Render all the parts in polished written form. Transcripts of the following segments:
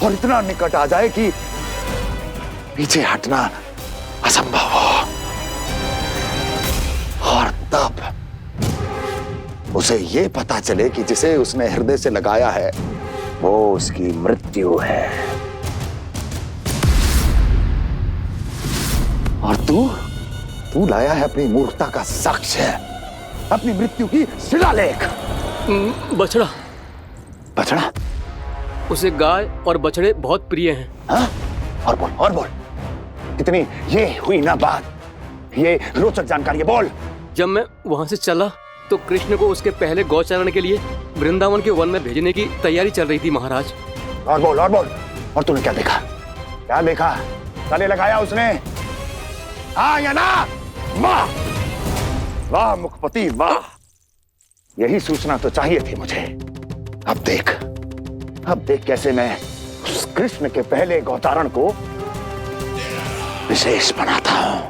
और इतना निकट आ जाए कि पीछे हटना असंभव हो। और तब उसे ये पता चले कि जिसे उसने हृदय से लगाया है वो उसकी मृत्यु है। और तू लाया है अपनी मूर्खता का साक्ष्य, अपनी मृत्यु की शिलालेख। बछड़ा। बछड़ा? उसे गाय और बछड़े बहुत प्रिय हैं। हाँ? और बोल कितनी ये हुई ना बात, ये रोचक जानकारी है, बोल। जब मैं वहां से चला तो कृष्ण को उसके पहले गौचारण के लिए वृंदावन के वन में भेजने की तैयारी चल रही थी महाराज। और बोल। और तूने क्या देखा? गले लगाया उसने? हाँ या ना? वाह वाह मुखपति वाह, यही सूचना तो चाहिए थी मुझे। अब देख कैसे मैं उस कृष्ण के पहले गौतारण को विशेष बनाता हूं।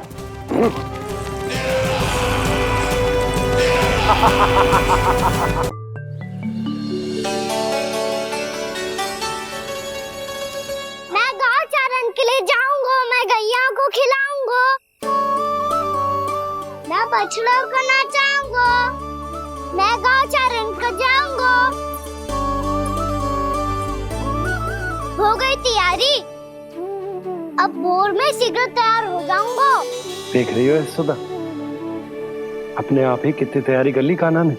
मैं गौचारण के लिए जाऊंगा, मैं गैया को खिलाऊंगा, मैं बछड़ों को नचाऊंगा, मैं गौचारण को जाऊंगा। हो गई तैयारी, अब भोर में शीघ्र तैयार हो जाऊंगा। देख रही हो यशोदा, अपने आप ही कितनी तैयारी कर ली कान्हा ने।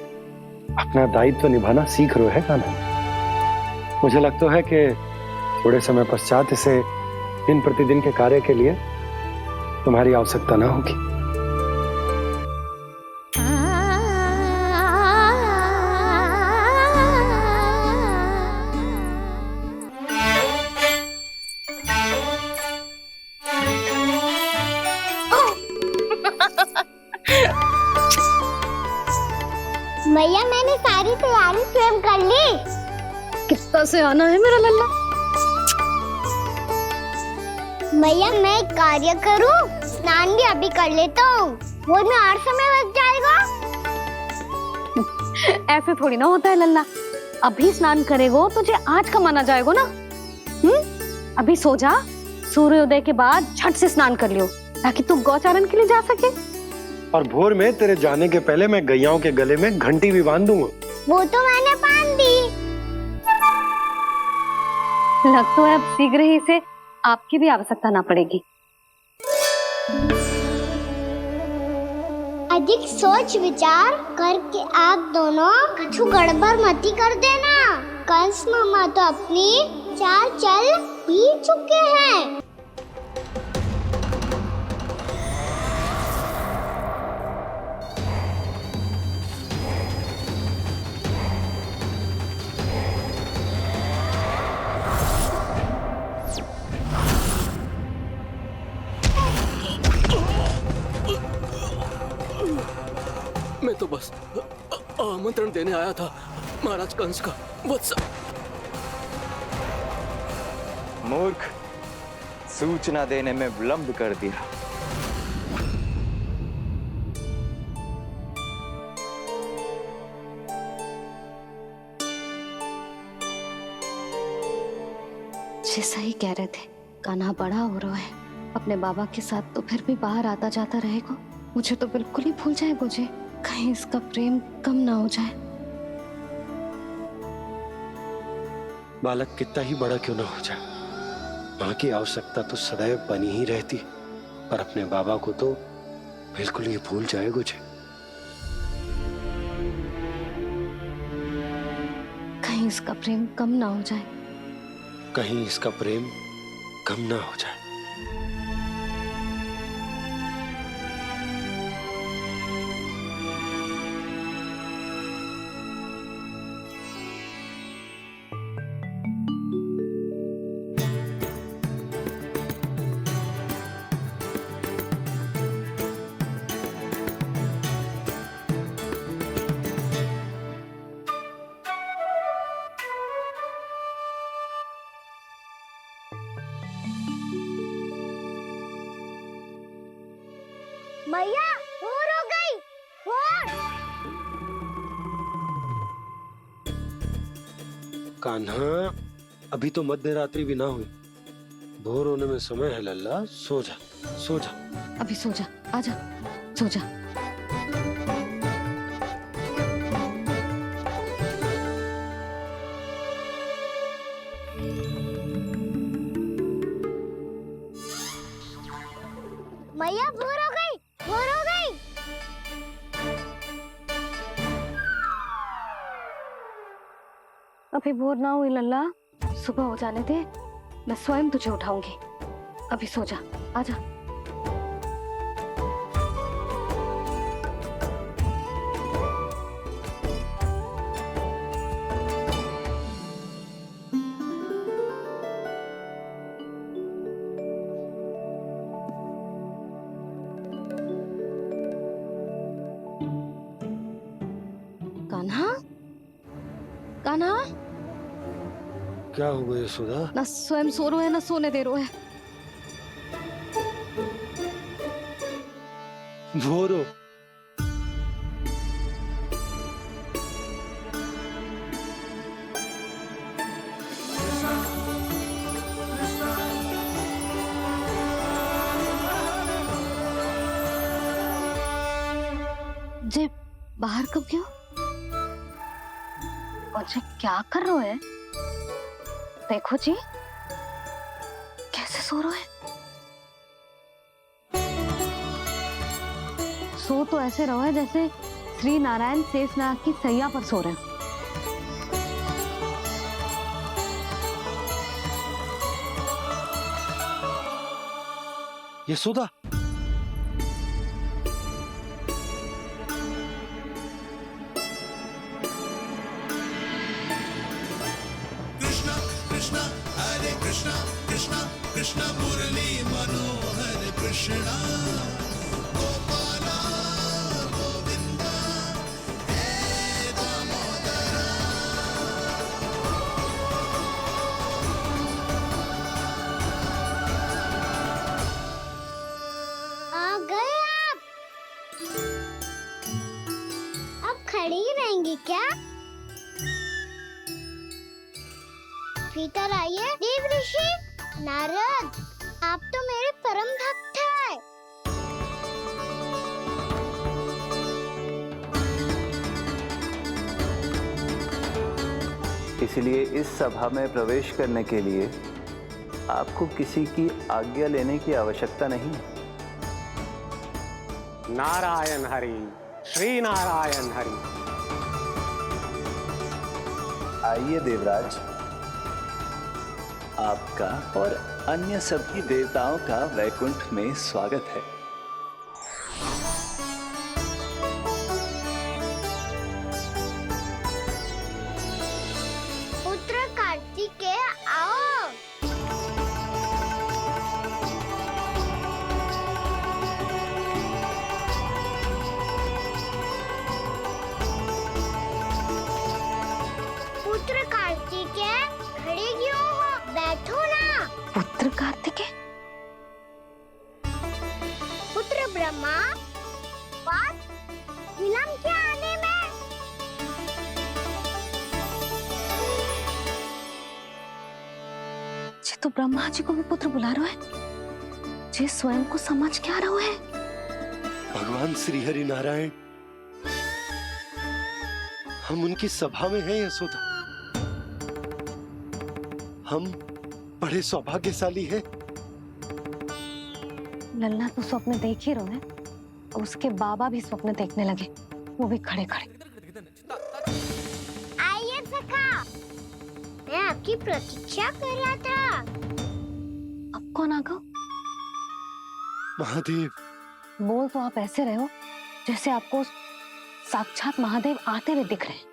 अपना दायित्व निभाना सीख रहे है कान्हा। मुझे लगता है कि थोड़े समय पश्चात इसे दिन प्रतिदिन के कार्य के लिए तुम्हारी आवश्यकता ना होगी। मैया मैंने सारी तैयारी स्वयं कर ली। कितना से आना है मेरा लल्ला? मैया मैं एक कार्य करूं, स्नान भी अभी कर लेता हूँ, वो में और समय लग जाएगा। ऐसे थोड़ी ना होता है लल्ला, अभी स्नान करेगो तुझे आज कमाना जाएगो ना। अभी सो जा, सूर्योदय के बाद झट से स्नान कर लियो ताकि तू गौचारण के लिए जा सके। और भोर में तेरे जाने के पहले मैं गैयाओं के गले में घंटी भी बांध दूंगा। वो तो मैंने बांध दी। लग तो है अब शीघ्र ही से आपकी भी आवश्यकता ना पड़ेगी। अधिक सोच विचार करके आप दोनों कछु गड़बड़ मती कर देना। कंस मामा तो अपनी चाल चल भी चुके हैं। मैं तो बस आमंत्रण देने आया था महाराज कंस का। वत्स मूर्ख, सूचना देने में विलंब कर दिया। जी सही कह रहे थे, कान्हा बड़ा हो रहा है, अपने बाबा के साथ तो फिर भी बाहर आता जाता रहेगा। मुझे तो बिल्कुल ही भूल जाएगा जी, कहीं इसका प्रेम कम ना हो जाए। बालक कितना ही बड़ा क्यों ना हो जाए, माँ की आवश्यकता तो सदैव बनी ही रहती, पर अपने बाबा को तो बिल्कुल ही भूल जाए मुझे। कहीं इसका प्रेम कम ना हो जाए, कहीं इसका प्रेम कम ना हो जाए। मैया भोर हो गई, भोर। कान्हा, अभी तो मध्य रात्रि भी ना हुई, भोर होने में समय है लल्ला, सो जा सो जा। अभी सो जा, आजा सो जा। मैया भोर हो गई, भोर हो गई। अभी भोर ना हुई लल्ला, सुबह हो जाने दे, मैं स्वयं तुझे उठाऊंगी। अभी सो जा, आजा। कान्हा, कान्हा, क्या हो गया यशोदा? ना स्वयं सो रहे है ना सोने दे रहे है। भोरो जे बाहर कब गयो? और जे क्या कर रहे है? देखो जी, कैसे सो रहे हैं। सो तो ऐसे रहो है जैसे श्री नारायण शेषनाग की सैया पर सो रहे हैं। यशोदा, कृष्ण मुरली मनोहर कृष्णा गोपाला गोविंदा हे दामोदरा। आ गए आप। अब खड़ी ही रहेंगी क्या? भीतर आइए। देव ऋषि नारद, आप तो मेरे परम भक्त हैं। इसलिए इस सभा में प्रवेश करने के लिए आपको किसी की आज्ञा लेने की आवश्यकता नहीं है। नारायण हरि, श्री नारायण हरि। आइए देवराज, आपका और अन्य सभी देवताओं का वैकुंठ में स्वागत है। पुत्र कार्तिकेय आओ। पुत्र कार्तिकेय खड़े क्यों हो? बैठो ना। पुत्र कार्तिकेय, पुत्र ब्रह्मा, बात विलंब क्या आने में? जे तो ब्रह्मा जी को भी पुत्र बुला रहे है, जे स्वयं को समझ क्या रहे है। भगवान श्री हरि नारायण, हम उनकी सभा में हैं यशोदा। हम बड़े सौभाग्यशाली हैं। लल्ला तो स्वप्न देख ही रहे हैं, और उसके बाबा भी स्वप्न देखने लगे, वो भी खड़े खड़े। आइए सखा, मैं आपकी प्रतीक्षा कर रहा था। अब कौन आ गया? महादेव। बोल तो आप ऐसे रहे हो जैसे आपको साक्षात महादेव आते हुए दिख रहे हैं।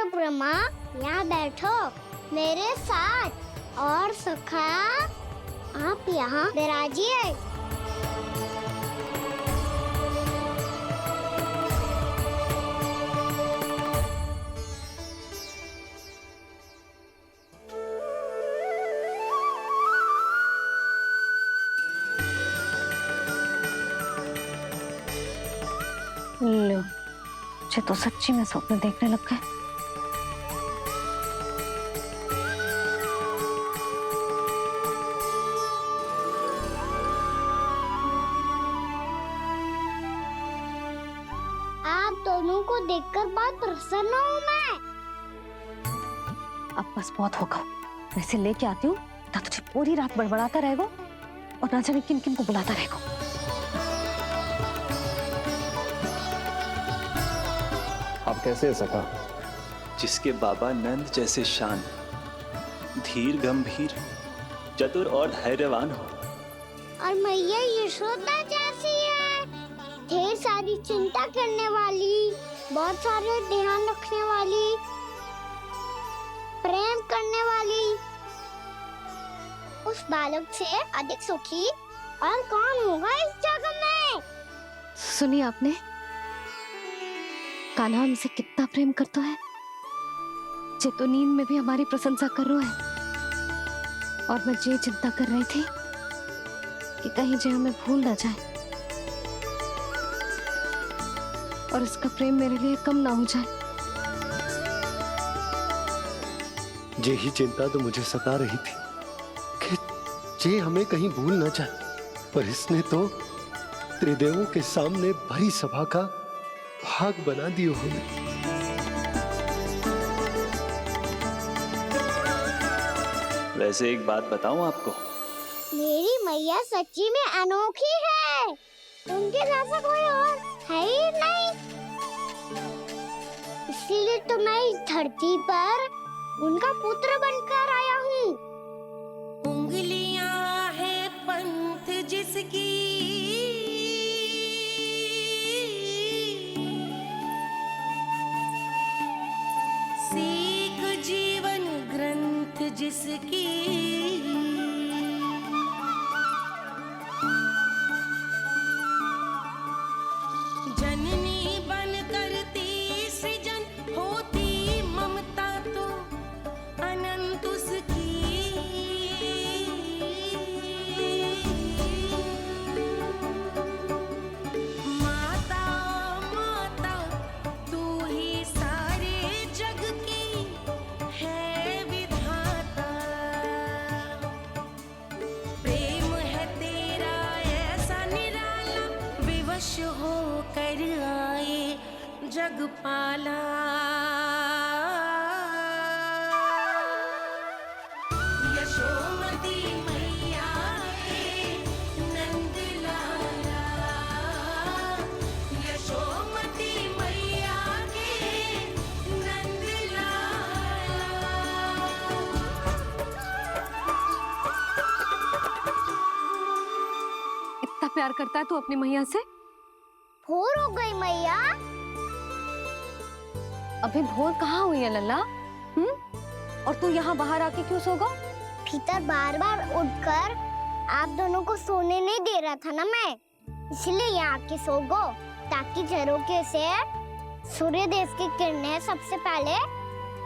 ब्रह्मा, यहाँ बैठो मेरे साथ। और सखा, आप यहाँ विराजिए। लो, मुझे तो सच्ची में स्वप्न देखने लग गए। आप दोनों को देखकर बहुत प्रसन्न हूँ मैं। अब बस बहुत होगा, वैसे लेके आती हूँ ना, तुझे पूरी रात बड़बड़ाता रहेगा और ना जाने किन किन को बुलाता रहेगा। आप कैसे सका? जिसके बाबा नंद जैसे शान, धीर गंभीर, चतुर और धैर्यवान हो। और मैया यशोदा जैसी है, ढेर सारी चिंता करने वाली, बहुत सारे ध्यान रखने वाली, प्रेम करने वाली। उस बालक से अधिक सुखी और कौन होगा इस जगत में? सुनिए आपने, कान्हा हमसे कितना प्रेम करता है, जे तो नींद में भी हमारी प्रशंसा कर रहा है। और मैं ये चिंता कर रही थी कि कहीं जे हमें भूल ना जाए और इसका प्रेम मेरे लिए कम ना हो जाए। यही चिंता तो मुझे सता रही थी कि जे हमें कहीं भूल ना जाए, पर इसने तो त्रिदेवों के सामने भरी सभा का भाग बना दियो हमें। वैसे एक बात बताऊं आपको, मेरी मैया सच्ची में अनोखी है, उनके जैसा कोई और है ही नहीं। इसीलिए तो मैं इस धरती पर उनका पुत्र बनकर आया हूँ। उंगलियां है पंथ जिसकी, सीख जीवन ग्रंथ जिसकी, जननी बन करती सृजन, होती ममता तो अनंत उसकी। माता माता तू ही सारे जग की है विधाता, प्रेम है तेरा ऐसा निराला, विवश हो कर आए जग पाला। यशोमती मैया के नंद लाला, यशोमती मैया के नंद लाला। इतना प्यार करता है तू अपनी मैया से? भोर हो गई मैया। अभी भोर कहाँ हुई है लल्ला? और तू यहाँ बाहर आके क्यों सो गया? भीतर बार बार उठकर आप दोनों को सोने नहीं दे रहा था ना मैं, इसलिए यहाँ आके सो गो, ताकि झरोखे से सूर्य देव की किरणें सबसे पहले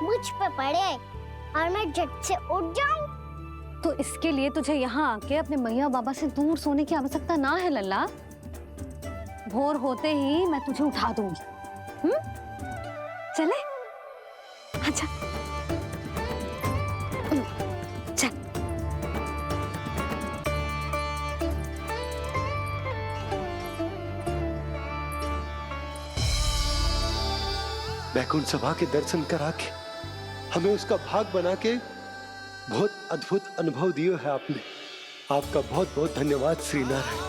मुझ पे पड़े और मैं झट से उठ जाऊं। तो इसके लिए तुझे यहाँ आके अपने मैया बाबा से दूर सोने की आवश्यकता ना है लल्ला। भोर होते ही मैं तुझे उठा दूंगी। चले? अच्छा चल। वैकुंठ सभा के दर्शन करा के हमें उसका भाग बना के बहुत अद्भुत अनुभव दियो है आपने। आपका बहुत बहुत धन्यवाद श्रीनारायण।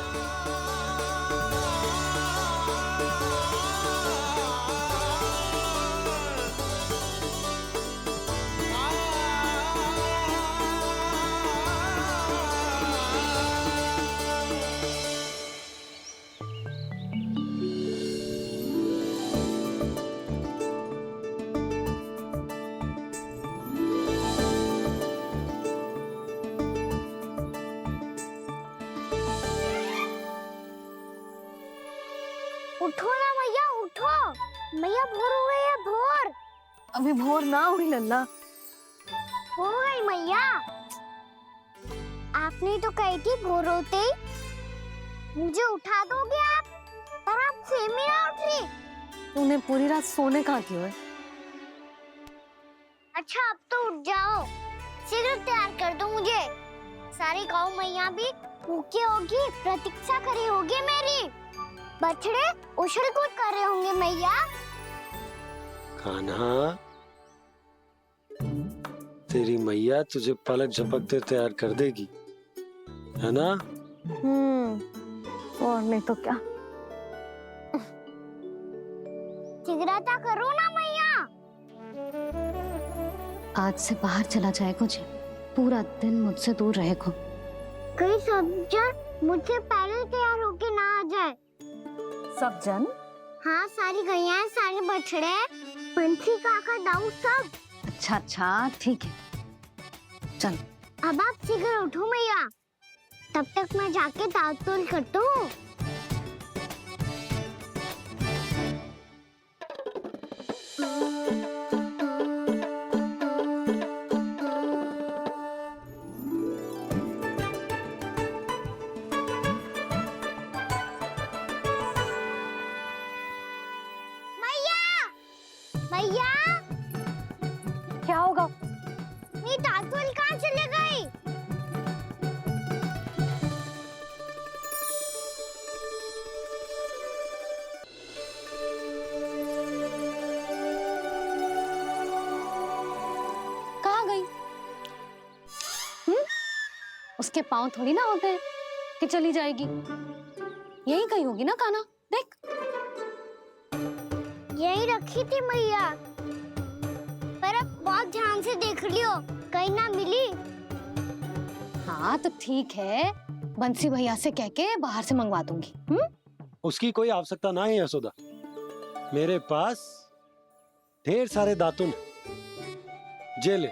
उठो ना मैया, उठो। मैया भोर हो गई है, भोर। अभी भोर ना हुई लल्ला। हो गई मैया। आपने तो कही थी भोर होते ही मुझे उठा दोगे आप, पर आप सेम ही ना उठी। तूने पूरी रात सोने कहाँ की है? अच्छा अब तो उठ जाओ, शीघ्र तैयार कर दो मुझे। सारी गाँव मैया भी भूखी होगी, प्रतीक्षा करी होगी मेरी। बछड़े उछल कूद कर रहे होंगे मैया। कान्हा, तेरी मैया तुझे पलक झपकते तैयार कर देगी, है ना? और नहीं तो क्या। शीघ्रता करो ना मैया। आज से बाहर चला जाएगा जी, पूरा दिन मुझसे दूर रहेगा। कहीं सब जन मुझसे पहले तैयार होके ना आ जाए। सब जन? हाँ, सारी गैया, सारे बछड़े, पंछी, काका, दाऊ सब। अच्छा अच्छा ठीक है, चल। अब आप शीघ्र उठो मैया, तब तक मैं जाके ताल तोल करता हूँ। मैया, क्या होगा? मेरी तातुल कहाँ चले गई? कहाँ गई? उसके पाँव थोड़ी ना होते हैं कि चली जाएगी। यही कहीं होगी ना कान्हा, देख। यही रखी थी मैया, पर अब बहुत ध्यान से देख लियो, कहीं ना मिली। हाँ तो ठीक है, बंसी भैया से कह के बाहर से मंगवा दूंगी। उसकी कोई आवश्यकता ना है यशोदा, मेरे पास ढेर सारे दातुन, जे ले।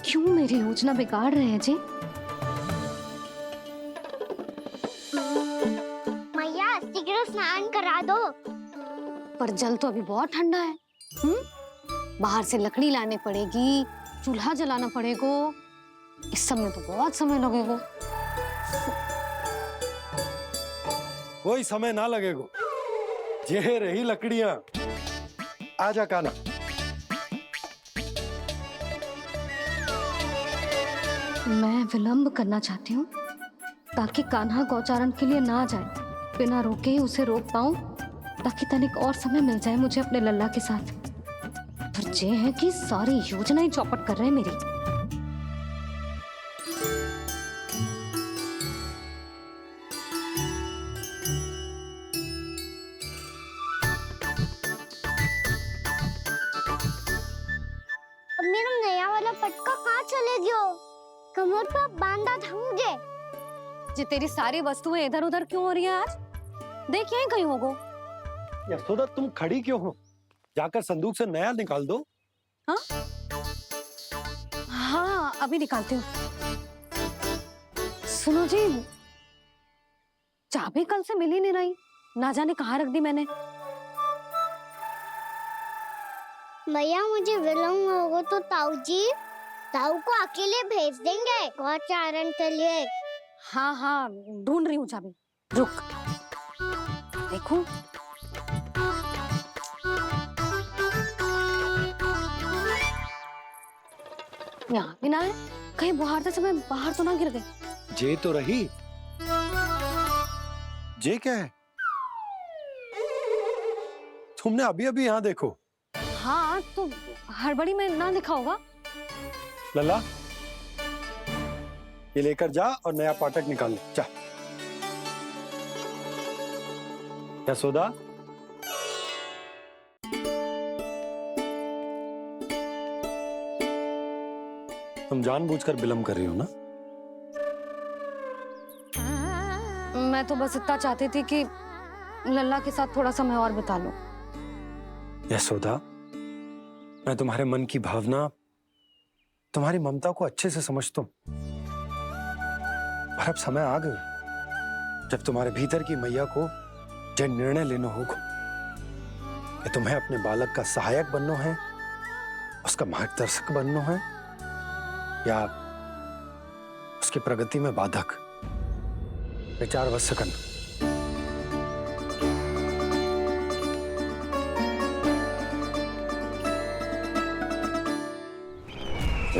क्यों मेरी योजना बिगाड़ रहे हैं जी? मैया शीघ्र स्नान करा दो। पर जल तो अभी बहुत ठंडा है। बाहर से लकड़ी लाने पड़ेगी, चूल्हा जलाना पड़ेगा। इस सब में तो बहुत समय लगेगा। कोई समय ना लगेगा, ये रही लकड़ियां। आजा कान्हा। मैं विलंब करना चाहती हूँ ताकि कान्हा गौचारण के लिए ना जाए। बिना रोके ही उसे रोक पाऊं, ताकि तनिक और समय मिल जाए मुझे अपने लल्ला के साथ। पर ये है कि सारी योजना ही चौपट कर रहे हैं मेरी। अब मेरा नया वाला पटका कहाँ चले गयो? कमर पर बांधा था मुझे। जी तेरी सारी वस्तुएं इधर उधर क्यों हो रही है आज? देख यहीं कहीं होगो। यशोदा तुम खड़ी क्यों हो? जाकर संदूक से नया निकाल दो। हाँ हाँ अभी निकालती हूँ। सुनो जी, चाबी कल से मिल ही नहीं रही, ना जाने कहाँ रख दी मैंने। भैया मुझे विलम्ब होगा तो ताऊ को अकेले भेज देंगे गौचारण के लिए। हाँ हाँ ढूंढ रही हूँ चाबी, रुक। देखूं। यहाँ भी ना है, कहीं बुहारते समय बाहर तो ना गिर गई। जे तो रही। जे क्या है? तुमने अभी अभी यहाँ देखो। हाँ तो हड़बड़ी में ना दिखा होगा। लल्ला, ये लेकर जा और नया पाठक निकाल ले, जा। यशोदा, तुम जानबूझकर विलंब कर रही हो ना? मैं तो बस इतना चाहती थी कि लल्ला के साथ थोड़ा समय और बिता लो। यशोदा, मैं तुम्हारे मन की भावना, तुम्हारी ममता को अच्छे से समझता हूं। पर अब समय आ गया जब तुम्हारे भीतर की मैया को यह निर्णय लेना होगा कि तुम्हें अपने बालक का सहायक बनना है, उसका मार्गदर्शक बनना है, या उसकी प्रगति में बाधक। विचार अवश्य करना।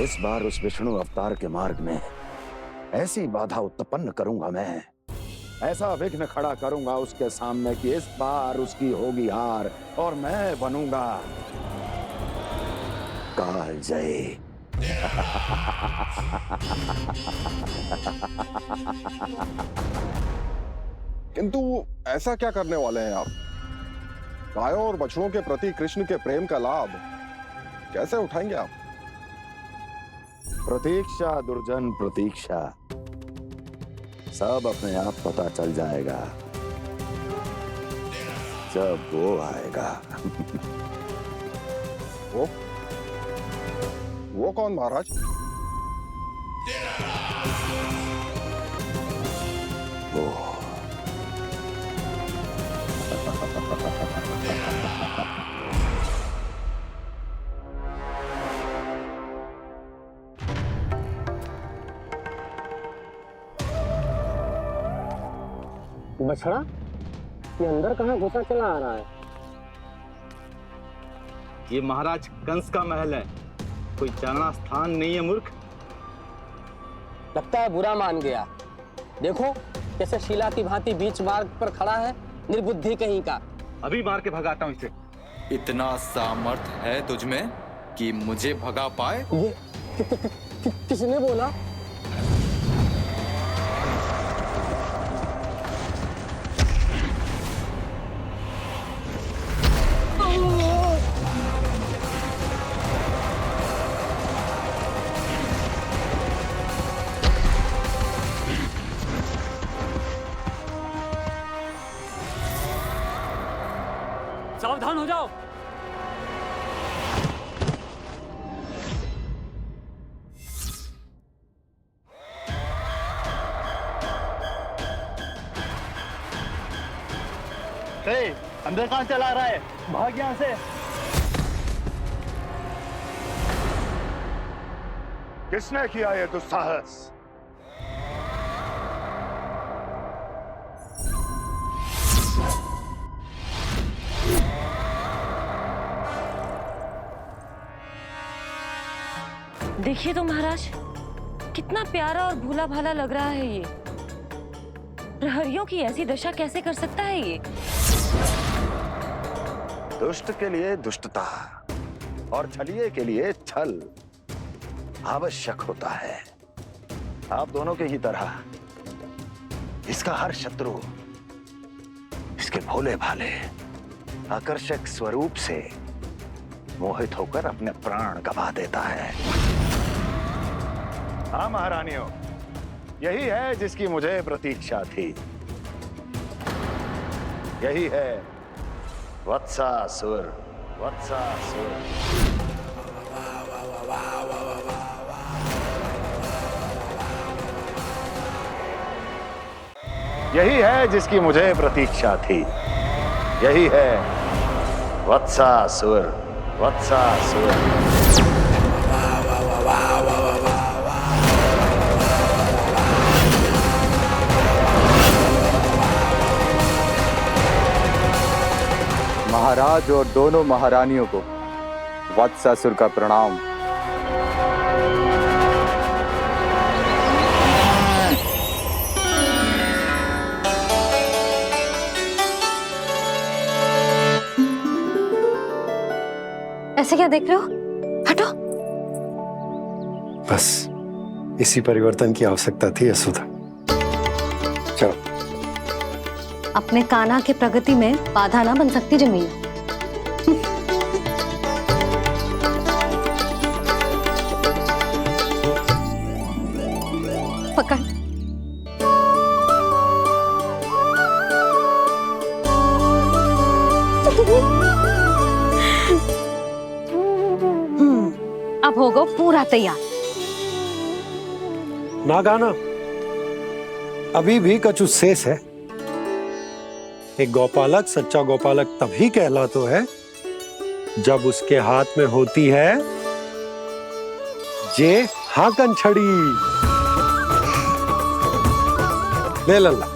इस बार उस विष्णु अवतार के मार्ग में ऐसी बाधा उत्पन्न करूंगा मैं, ऐसा विघ्न खड़ा करूंगा उसके सामने कि इस बार उसकी होगी हार और मैं बनूंगा कालजयी। किंतु ऐसा क्या करने वाले हैं आप? गायों और बछड़ों के प्रति कृष्ण के प्रेम का लाभ कैसे उठाएंगे आप? प्रतीक्षा दुर्जन प्रतीक्षा, सब अपने आप पता चल जाएगा जब वो आएगा। वो कौन महाराज? वो बछड़ा, ये अंदर कहाँ घुसा चला आ रहा है? ये महाराज कंस का महल है, कोई जाना स्थान नहीं है मूर्ख। लगता है बुरा मान गया। देखो कैसे शीला की भांति बीच मार्ग पर खड़ा है, निर्बुद्धि कहीं का। अभी मार के भगाता हूँ इसे। इतना सामर्थ है तुझमें कि मुझे भगा पाए? ये किसने बोला? सावधान हो जाओ। अंदर कहाँ चला रहा है? भाग यहाँ से। किसने किया ये दुस्साहस? देखिए तो महाराज, कितना प्यारा और भोला भाला लग रहा है ये। प्रहरियों की ऐसी दशा कैसे कर सकता है ये? दुष्ट के लिए दुष्टता और छलिए के लिए छल आवश्यक होता है। आप दोनों के ही तरह इसका हर शत्रु इसके भोले भाले आकर्षक स्वरूप से मोहित होकर अपने प्राण गवा देता है। हाँ महारानियों, यही है जिसकी मुझे प्रतीक्षा थी। यही है वत्सासुर। वत्सासुर यही है जिसकी मुझे प्रतीक्षा थी। यही है वत्सासुर। वत्सासुर महाराज और दोनों महारानियों को वत्सासुर का प्रणाम। ऐसे क्या देख रहे हो? हटो। बस इसी परिवर्तन की आवश्यकता थी यशोदा। चलो। अपने कान्हा की प्रगति में बाधा ना बन सकती जमीन। पकड़। हो गो पूरा तैयार। ना गाना, अभी भी कछु शेष है। एक गौपालक सच्चा गौपालक तभी कहलाता है जब उसके हाथ में होती है जे हाकन छड़ी। ले लल्ला।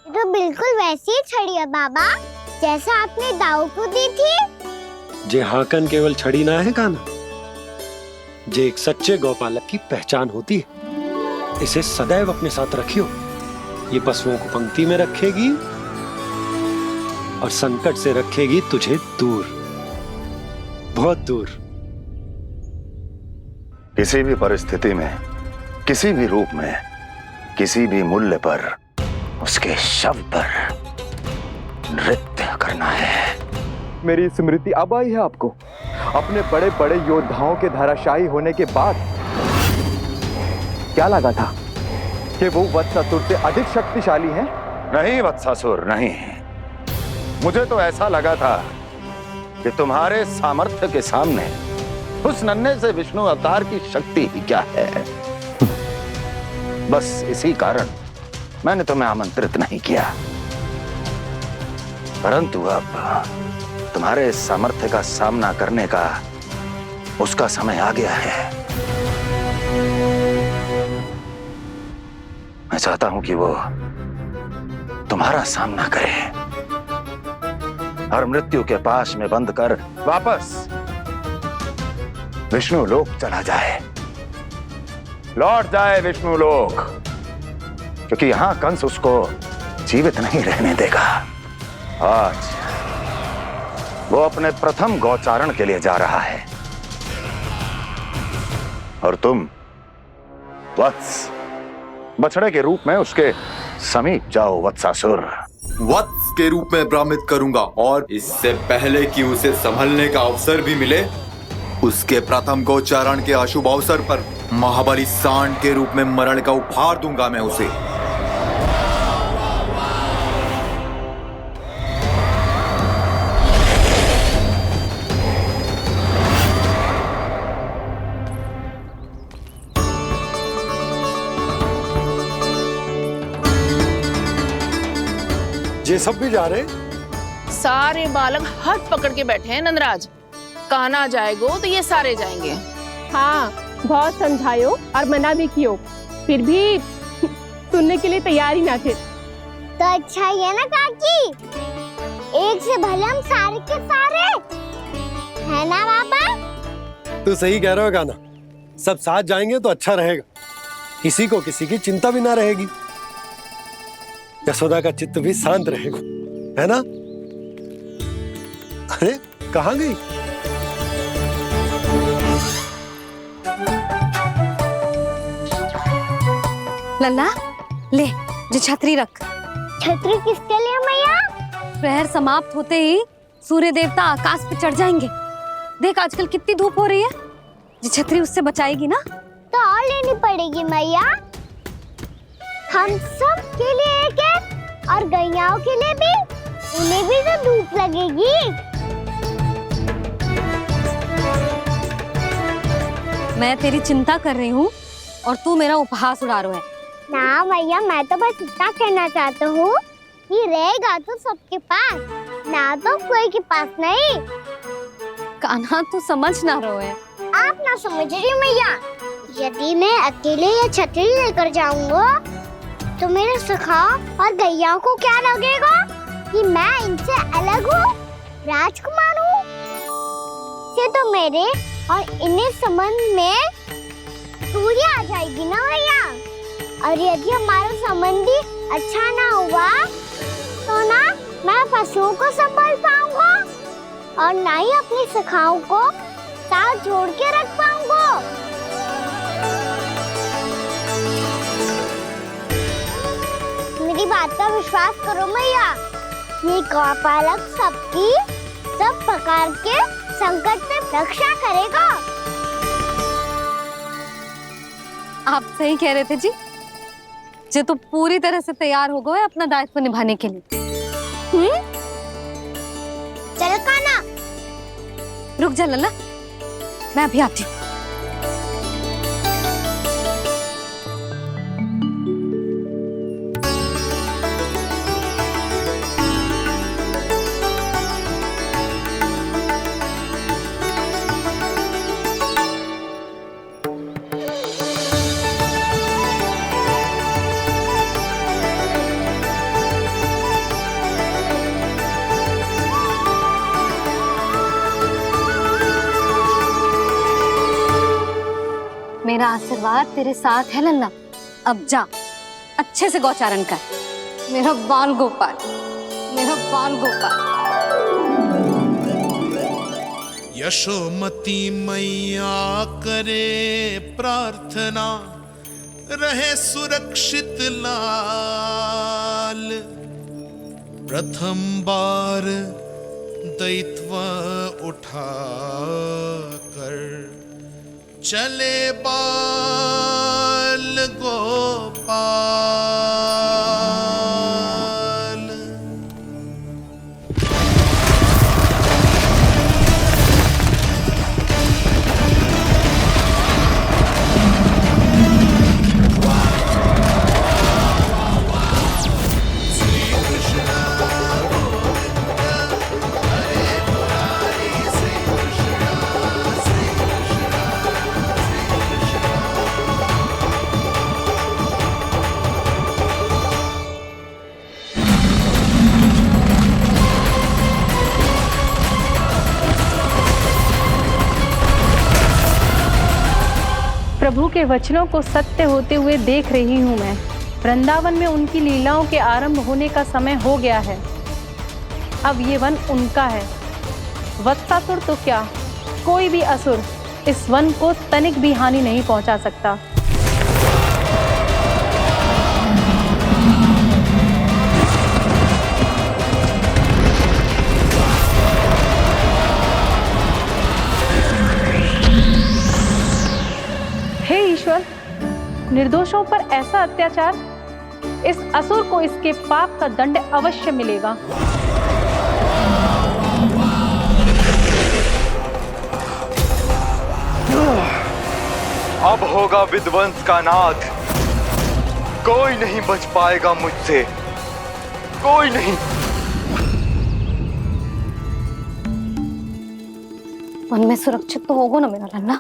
ये तो बिल्कुल वैसी ही छड़ी है बाबा जैसा आपने दाऊ को दी थी। जे हाकन केवल छड़ी ना है काना, जे एक सच्चे गौपालक की पहचान होती है। इसे सदैव अपने साथ रखियो। ये पशुओं को पंक्ति में रखेगी और संकट से रखेगी तुझे दूर, बहुत दूर। किसी भी परिस्थिति में, किसी भी रूप में, किसी भी मूल्य पर उसके शव पर नृत्य करना है। मेरी स्मृति अब आई है आपको अपने बड़े बड़े योद्धाओं के धराशायी होने के बाद। क्या लगा था कि वो वत्सासुर से अधिक शक्तिशाली हैं? नहीं वत्सासुर, नहीं। मुझे तो ऐसा लगा था कि तुम्हारे सामर्थ्य के सामने उस नन्हे से विष्णु अवतार की शक्ति ही क्या है। बस इसी कारण मैंने तुम्हें आमंत्रित नहीं किया। परंतु अब तुम्हारे सामर्थ्य का सामना करने का उसका समय आ गया है। मैं चाहता हूं कि वो तुम्हारा सामना करे और मृत्यु के पाश में बंद कर वापस विष्णु लोक चला जाए, लौट जाए विष्णु लोक, क्योंकि यहां कंस उसको जीवित नहीं रहने देगा। आज वो अपने प्रथम गौचारण के लिए जा रहा है और तुम वत्स बछड़े के रूप में उसके समीप जाओ वत्सासुर। वत्स के रूप में भ्रमित करूंगा और इससे पहले कि उसे संभलने का अवसर भी मिले, उसके प्रथम गोचारण के अशुभ अवसर पर महाबली सांड के रूप में मरण का उपहार दूंगा मैं उसे। ये सब भी जा रहे? सारे बालक हाथ पकड़ के बैठे हैं नंदराज। कान्हा जाएगो तो ये सारे जाएंगे। हाँ, बहुत समझायो और मना भी कियो, फिर भी सुनने के लिए तैयार ही ना थे। तो अच्छा ही है ना काकी, एक से भले हम सारे के सारे है ना बाबा। तू सही कह रहे हो गाना, सब साथ जाएंगे तो अच्छा रहेगा, किसी को किसी की चिंता भी ना रहेगी, यशोदा का चित्त भी शांत रहेगा, है ना। अरे कहाँ गई? लल्ला ले, जो छतरी रख। छतरी किसके लिए मैया? प्रहर समाप्त होते ही सूर्य देवता आकाश पे चढ़ जाएंगे। देख आजकल कितनी धूप हो रही है, जो छतरी उससे बचाएगी ना। तो और लेनी पड़ेगी मैया, हम सब के लिए एक एक और गैयाओं के लिए भी, उन्हें भी तो धूप लगेगी। मैं तेरी चिंता कर रही हूँ और तू मेरा उपहास उड़ा रहा है। ना मैया, मैं तो बस इतना कहना चाहता हूँ कि रहेगा तो सबके पास, ना तो कोई के पास नहीं। कान्हा तू समझ ना रहो है। आप ना समझ रही मैया, यदि मैं अकेले ये छतरी लेकर जाऊंगा तो मेरे सखा और गैयाओं को क्या लगेगा कि मैं इनसे अलग हूँ, राजकुमार हूँ। ये तो मेरे और इन्हें संबंध में दूरी आ जाएगी ना भैया। और यदि हमारा संबंध ही अच्छा ना हुआ तो ना मैं पशुओं को संभाल पाऊंगा और ना ही अपनी सखाओं को साथ जोड़ के रख पाऊंगा। मेरी बात का विश्वास करो मैया, ये गौपालक सबकी सब प्रकार के संकट से रक्षा करेगा। आप सही कह रहे थे जी, जे तो पूरी तरह से तैयार हो गए अपना दायित्व निभाने के लिए। रुक जा लल्ला, मैं अभी आती हूँ। मेरा आशीर्वाद तेरे साथ है लल्ला। अब जा, अच्छे से गौचारण कर। मेरा बाल गोपाल, मेरा बाल गोपाल। यशोमती मैया करे प्रार्थना, रहे सुरक्षित लाल। प्रथम बार दैत्व उठा कर चले बाल गोपाल। श्री कृष्ण गोविंद हरे मुरारी, श्री कृष्ण श्री कृष्ण श्री कृष्ण। प्रभु के वचनों को सत्य होते हुए देख रही हूँ मैं। वृंदावन में उनकी लीलाओं के आरंभ होने का समय हो गया है। अब ये वन उनका है। वत्सासुर तो क्या, कोई भी असुर इस वन को तनिक भी हानि नहीं पहुंचा सकता। हे ईश्वर, निर्दोषों पर ऐसा अत्याचार, इस असुर को इसके पाप का दंड अवश्य मिलेगा। अब होगा विध्वंस का नाद। कोई नहीं बच पाएगा मुझसे, कोई नहीं। वन में सुरक्षित तो होगा ना मेरा लल्ला?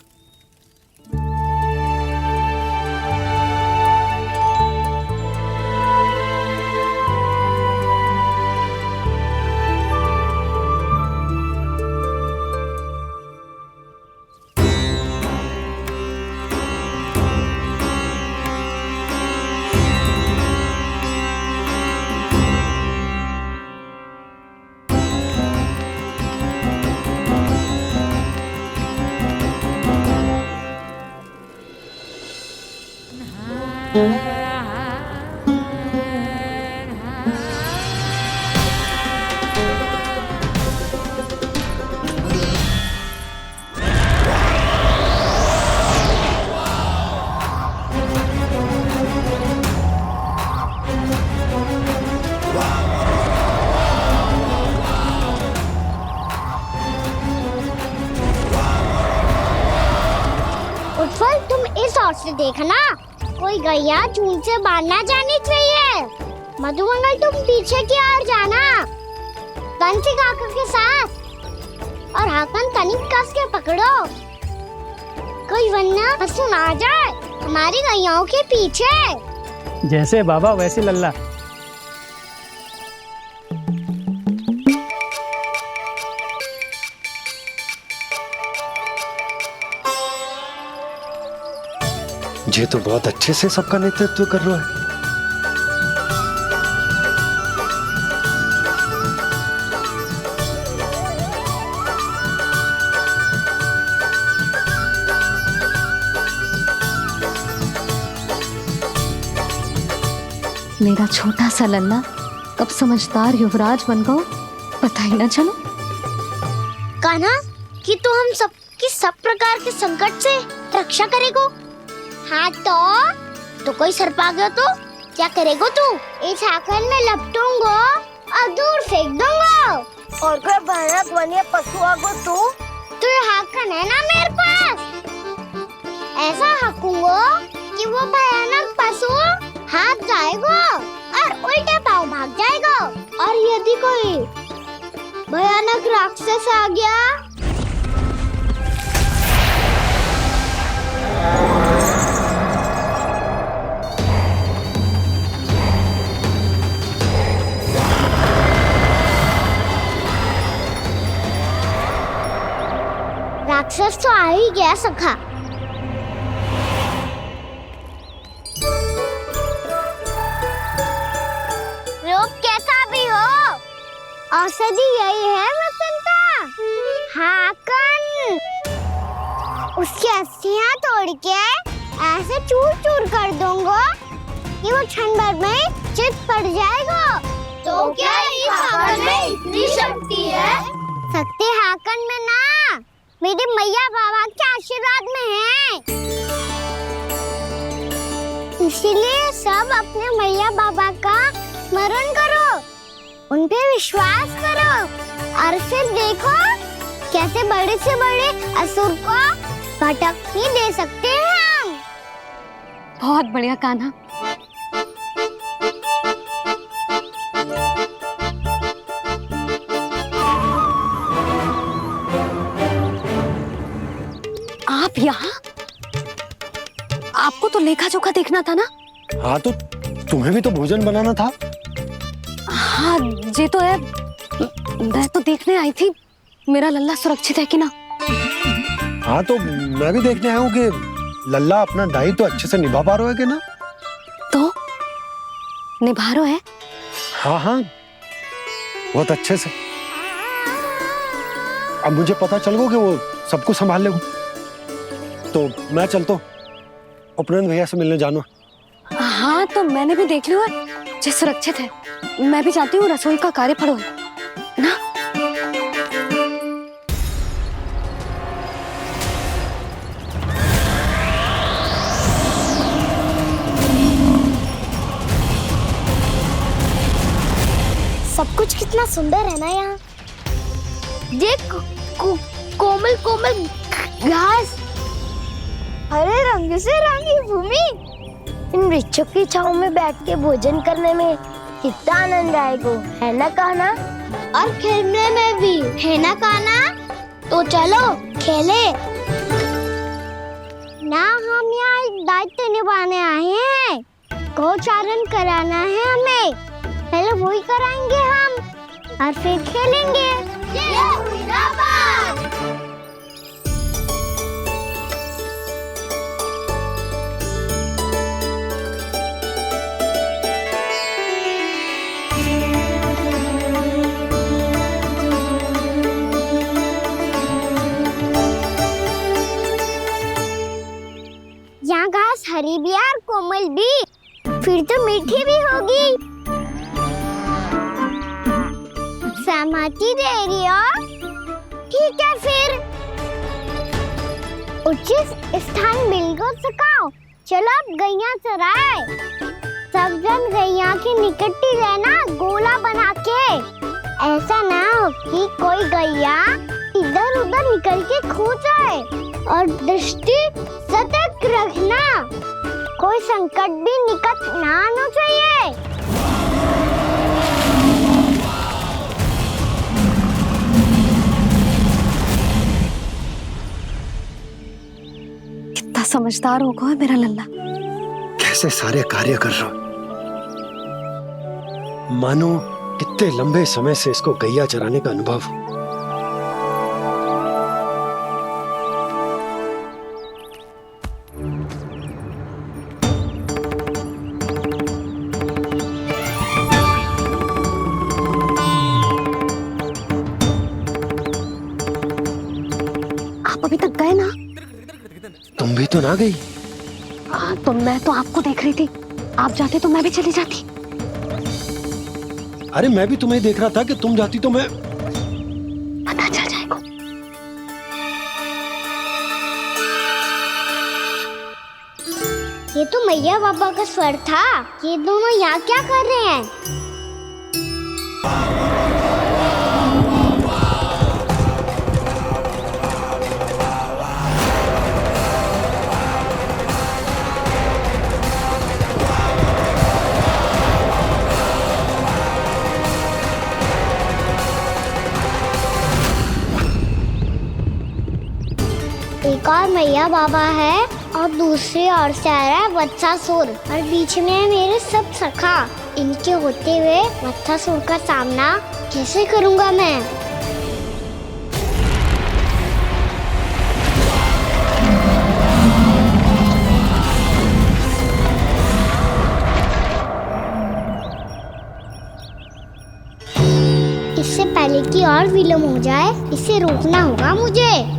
उत्पल, तुम इस ओर से देखना, कोई गैया चून से बाहर ना जानी चाहिए। मधुमंगल, तुम पीछे की ओर जाना, बंसी काका के साथ। और हाकन तनिक कस के पकड़ो, कोई वरना पशु ना जाए हमारी गैयाओं के पीछे। जैसे बाबा वैसे लल्ला। ये तो बहुत अच्छे से सबका नेतृत्व कर रहा है। मेरा छोटा सा लल्ला कब समझदार युवराज बन गो, पता ही ना चलो। कान्हा, कि तू हम सबकी सब प्रकार के संकट से रक्षा करेगो। हाँ तो कोई सर्प आ गया तो क्या करेगो तू? इस आकर में लपटूंगा और दूर फेंक दूंगा। और कोई भयानक वन्य पशु आगो तो तो ये हाकन है ना मेरे पास, ऐसा हाकूंगा कि वो भयानक पशु हाथ जाएगा और उल्टे पाँव भाग जाएगा। और यदि कोई भयानक राक्षस आ गया राक्षस तो आ ही गया सखा। रूप कैसा भी हो, औषधि यही है वसंता। हाकन उसकी अस्थियां तोड़ के ऐसे चूर चूर कर दूंगा कि वो क्षण भर में चित पड़ जाएगा। तो क्या इस हाकन में इतनी शक्ति है? शक्ति हाकन में ना, मेरे मैया बाबा के आशीर्वाद में है। इसीलिए सब अपने मैया बाबा का स्मरण करो, उन पे विश्वास करो और फिर देखो कैसे बड़े से बड़े असुर को भटकने दे सकते हैं हम। बहुत बढ़िया कान्हा। आप यहाँ? आपको तो लेखा जोखा देखना था ना? हाँ तो तुम्हें भी तो भोजन बनाना था। हाँ ये तो है, मैं तो देखने आई थी मेरा लल्ला सुरक्षित है कि ना। हाँ तो मैं भी देखने आया हूँ कि लल्ला अपना दायित्व तो अच्छे से निभा पा रहा है कि ना। तो निभा रहा है? हाँ हाँ बहुत अच्छे से। अब मुझे पता चल गया कि वो सबको संभाल लेगा, तो मैं चलता हूँ उपनंद भैया से मिलने जाना। हाँ तो मैंने भी देख लिया जो सुरक्षित है। मैं भी चाहती हूँ रसोई का कार्य पड़ो ना। सब कुछ कितना सुंदर है ना यहाँ। देख कोमल कोमल घास, हरे रंग से रंगी भूमि। इन वृक्षों की छांव में बैठ के भोजन करने में कितना आनंद आएगा, है ना कान्हा? और खेलने में भी, है ना कान्हा? तो चलो खेले ना। हम यहाँ एक दायित्व निभाने आए हैं, गोचारण कराना है हमें। पहले वही कराएंगे हम और फिर खेलेंगे। यहाँ घास हरी भी और कोमल भी, फिर तो मीठी भी होगी। सहमति दे रही हो? ठीक है फिर उचित स्थान बिल्कुल सिखाओ। चलो अब गैया चराए। सब जन गैया के निकट ही रहना, गोला बना के। ऐसा ना हो कि कोई गैया इधर उधर निकल के खो जाए। और दृष्टि सतर्क रखना, कोई संकट भी निकट ना आना चाहिए। कितना समझदार होगा मेरा लल्ला। कैसे सारे कार्य कर रहा, मानो कितने लंबे समय से इसको गैया चराने का अनुभव हो। आप अभी तक गए ना? तुम भी तो ना गई। तो मैं तो आपको देख रही थी, आप जाते तो मैं भी चली जाती। अरे मैं भी तुम्हें देख रहा था कि तुम जाती तो मैं। पता चल जाएगा। ये तो मैया बाबा का स्वर था। ये दोनों यहाँ क्या कर रहे हैं? एक और मैया बाबा है और दूसरी ओर से आ रहा है वत्सासुर और बीच में है मेरे सब सखा। इनके होते हुए वत्सासुर का सामना कैसे करूंगा मैं? इससे पहले कि और विलम्ब हो जाए, इसे रोकना होगा मुझे।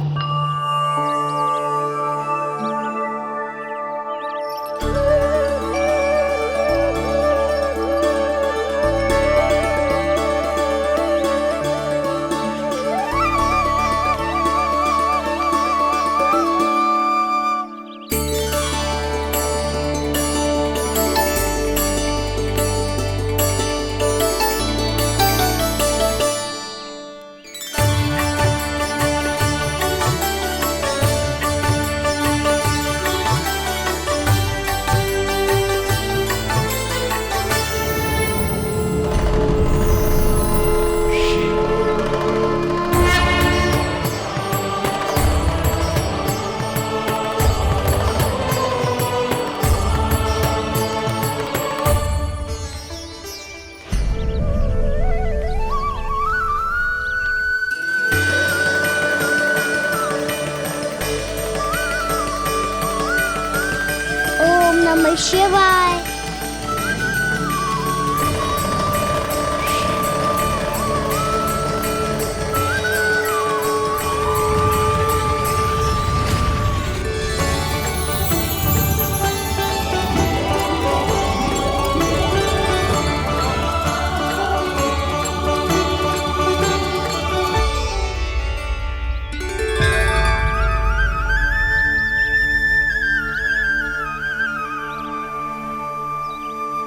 ओम नमः शिवाय।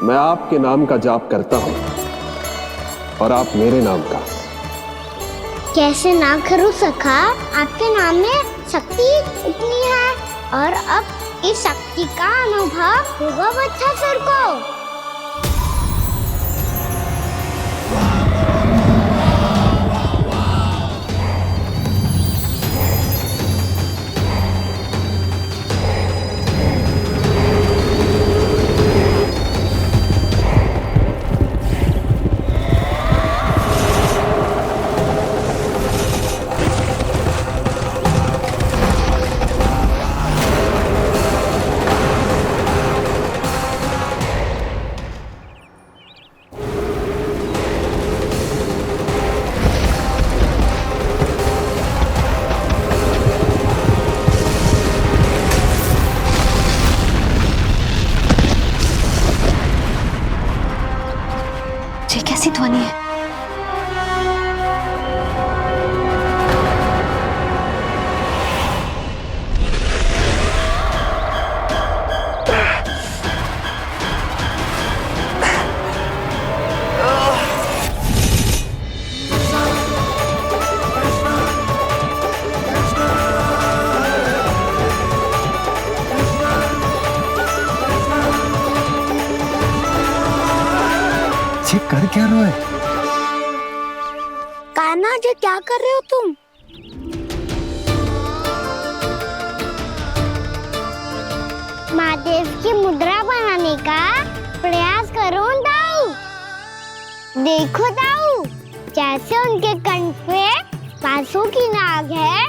मैं आपके नाम का जाप करता हूं और आप मेरे नाम का। कैसे ना करूं सखा, आपके नाम में शक्ति इतनी है और अब इस शक्ति का अनुभव होगा वत्सासुर को। ये कैसी ध्वनि है? ये कर क्या रहे हो? कान्हा जी क्या कर रहे हो तुम? महादेव की मुद्रा बनाने का प्रयास करो दाऊ। देखो दाऊ, जैसे उनके कंठ पे वासु की नाग है,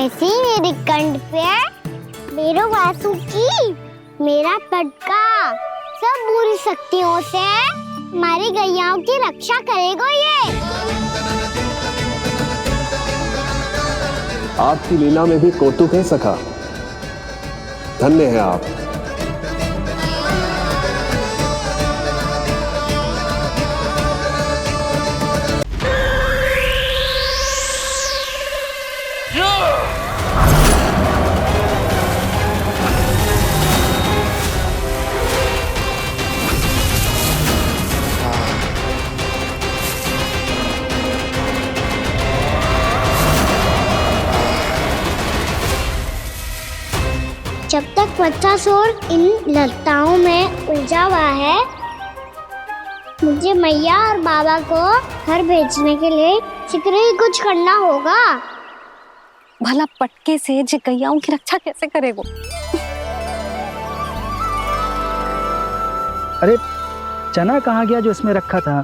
ऐसे ही मेरे कंठ पे मेरे वासु की मेरा पटका सब बुरी शक्तियों से हमारी गैयाओं की रक्षा करेगा ये। आपकी लीला में भी कौतुक है सखा, धन्य है आप। जब तक वत्सासुर इन लताओं में उलझा हुआ है, मुझे मैया और बाबा को घर भेजने के लिए शीघ्र ही कुछ करना होगा। भला पटके से गैयाओं की रक्षा कैसे करेगो? अरे चना कहाँ गया जो इसमें रखा था?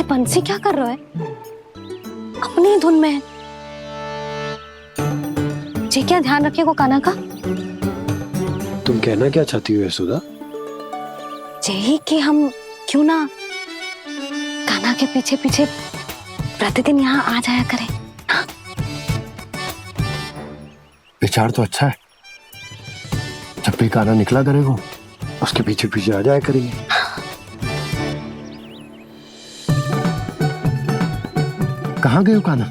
बंसी क्या कर रहा है? अपनी ही धुन में है। जी क्या ध्यान रखिएगा कान्हा का। तुम कहना क्या चाहती हो यशोदा? यही कि हम क्यों ना कान्हा के पीछे पीछे प्रतिदिन यहाँ आ जाया करें। हाँ? विचार तो अच्छा है। जब भी कान्हा निकला करेगा उसके पीछे पीछे आ जाया करेंगे। कहाँ गए हो कान्हा?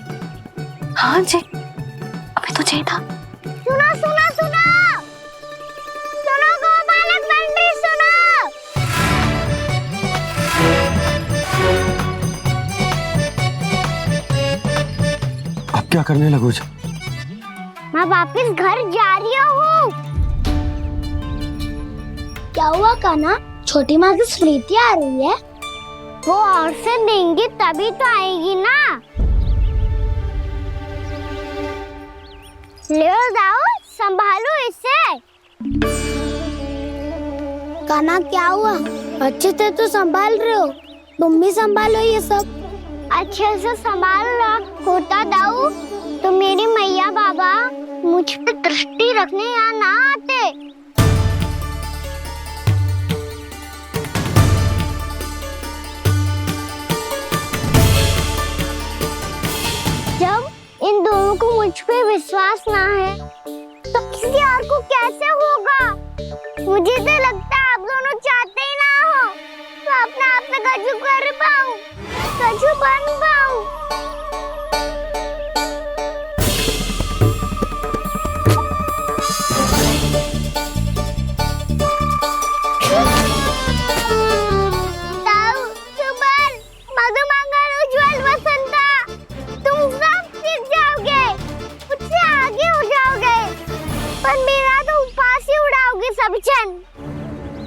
हाँ जी, अभी तो चाहिए था। सुनो सुनो सुनो सुनो गोपालक बंटी सुनो। अब क्या करने लगोगे? मैं वापस घर जा रही हूँ। क्या हुआ कान्हा? छोटी माँ की स्मृति आ रही है। वो और से देंगी तभी तो आएगी ना। ले जाओ, संभालो इसे। कान्हा क्या हुआ? अच्छे से तो संभाल रहे हो, तुम भी संभालो ये सब। अच्छे से संभाल रहा होता दाऊ तो मेरी मैया बाबा मुझ पे दृष्टि रखने यहाँ ना आते। जब इन दोनों को मुझ पे विश्वास ना है तो किसी और को कैसे होगा? मुझे तो लगता है आप दोनों चाहते ही ना हो तो अपने आप में कछु कर पाऊं, कछु बन पाऊं।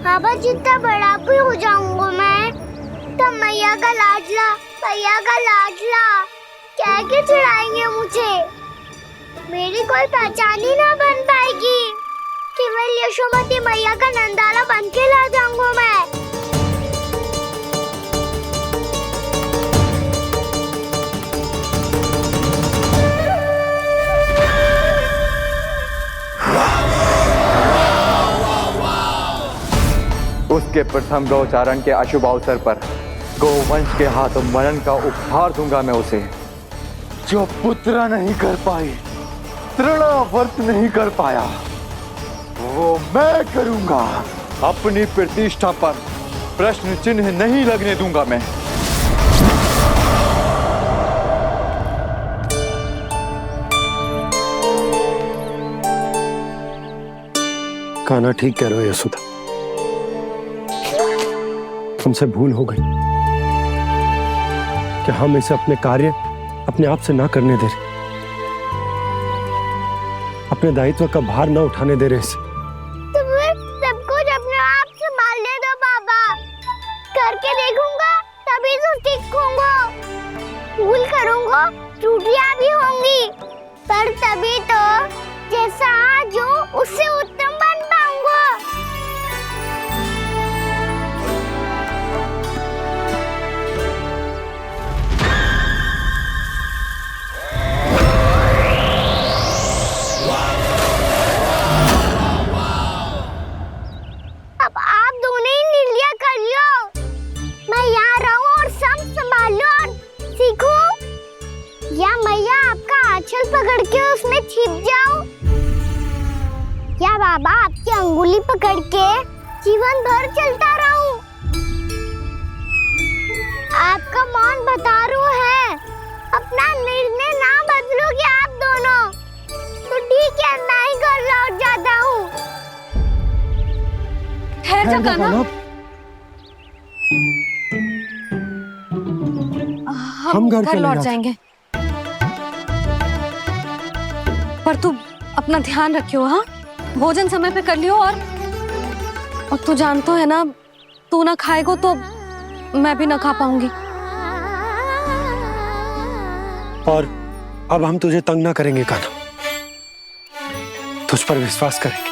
बाबा जितना बड़ा भी हो जाऊंगा मैं तो मैया का लाडला कह के चिढ़ाएंगे मुझे। मेरी कोई पहचान ही ना बन पाएगी। केवल यशोमती मैया का नंदाला बन के ला जाऊंगा मैं। उसके प्रथम गौचारण के अशुभ अवसर पर गोवंश के हाथों मरण का उपहार दूंगा मैं उसे। जो पुत्र नहीं कर पाई, तृणावर्त नहीं कर पाया, वो मैं करूंगा। अपनी प्रतिष्ठा पर प्रश्न चिन्ह नहीं लगने दूंगा मैं। कान्हा ठीक कह रहे हो यशोदा, हमसे भूल हो गई कि हम इसे अपने कार्य अपने आप से ना करने दे रहे, अपने दायित्व का भार ना उठाने दे रहे इसे। तो फिर सब कुछ अपने आप संभालने दो बाबा। करके देखूंगा तभी तो सीखूंगा। भूल करूंगा, त्रुटियां भी होंगी, पर तभी तो जैसा आज हूं उससे उत्तम बन पाऊंगा। अब आप दोनों ही निर्णय कर लो। मैं यहाँ रहूं और सब संभालूं और सीखूं, या मैया आपका आंचल पकड़ के उसमें छिप जाऊं, या बाबा आपकी अंगुली पकड़ के जीवन भर चलता रहूं। आपका मौन बता रहा है, अपना निर्णय ना बदलोगे आप दोनों तो ठीक है, मैं ही घर लौट जाता हूँ। ठहर जा कान्हा, हम घर लौट जाएंगे, पर तू अपना ध्यान रखियो। हाँ, भोजन समय पे कर लियो। और तू जानतो है ना, तू ना खाएगो तो मैं भी ना खा पाऊंगी। और अब हम तुझे तंग ना करेंगे कान्हा, तुझ पर विश्वास करेंगे।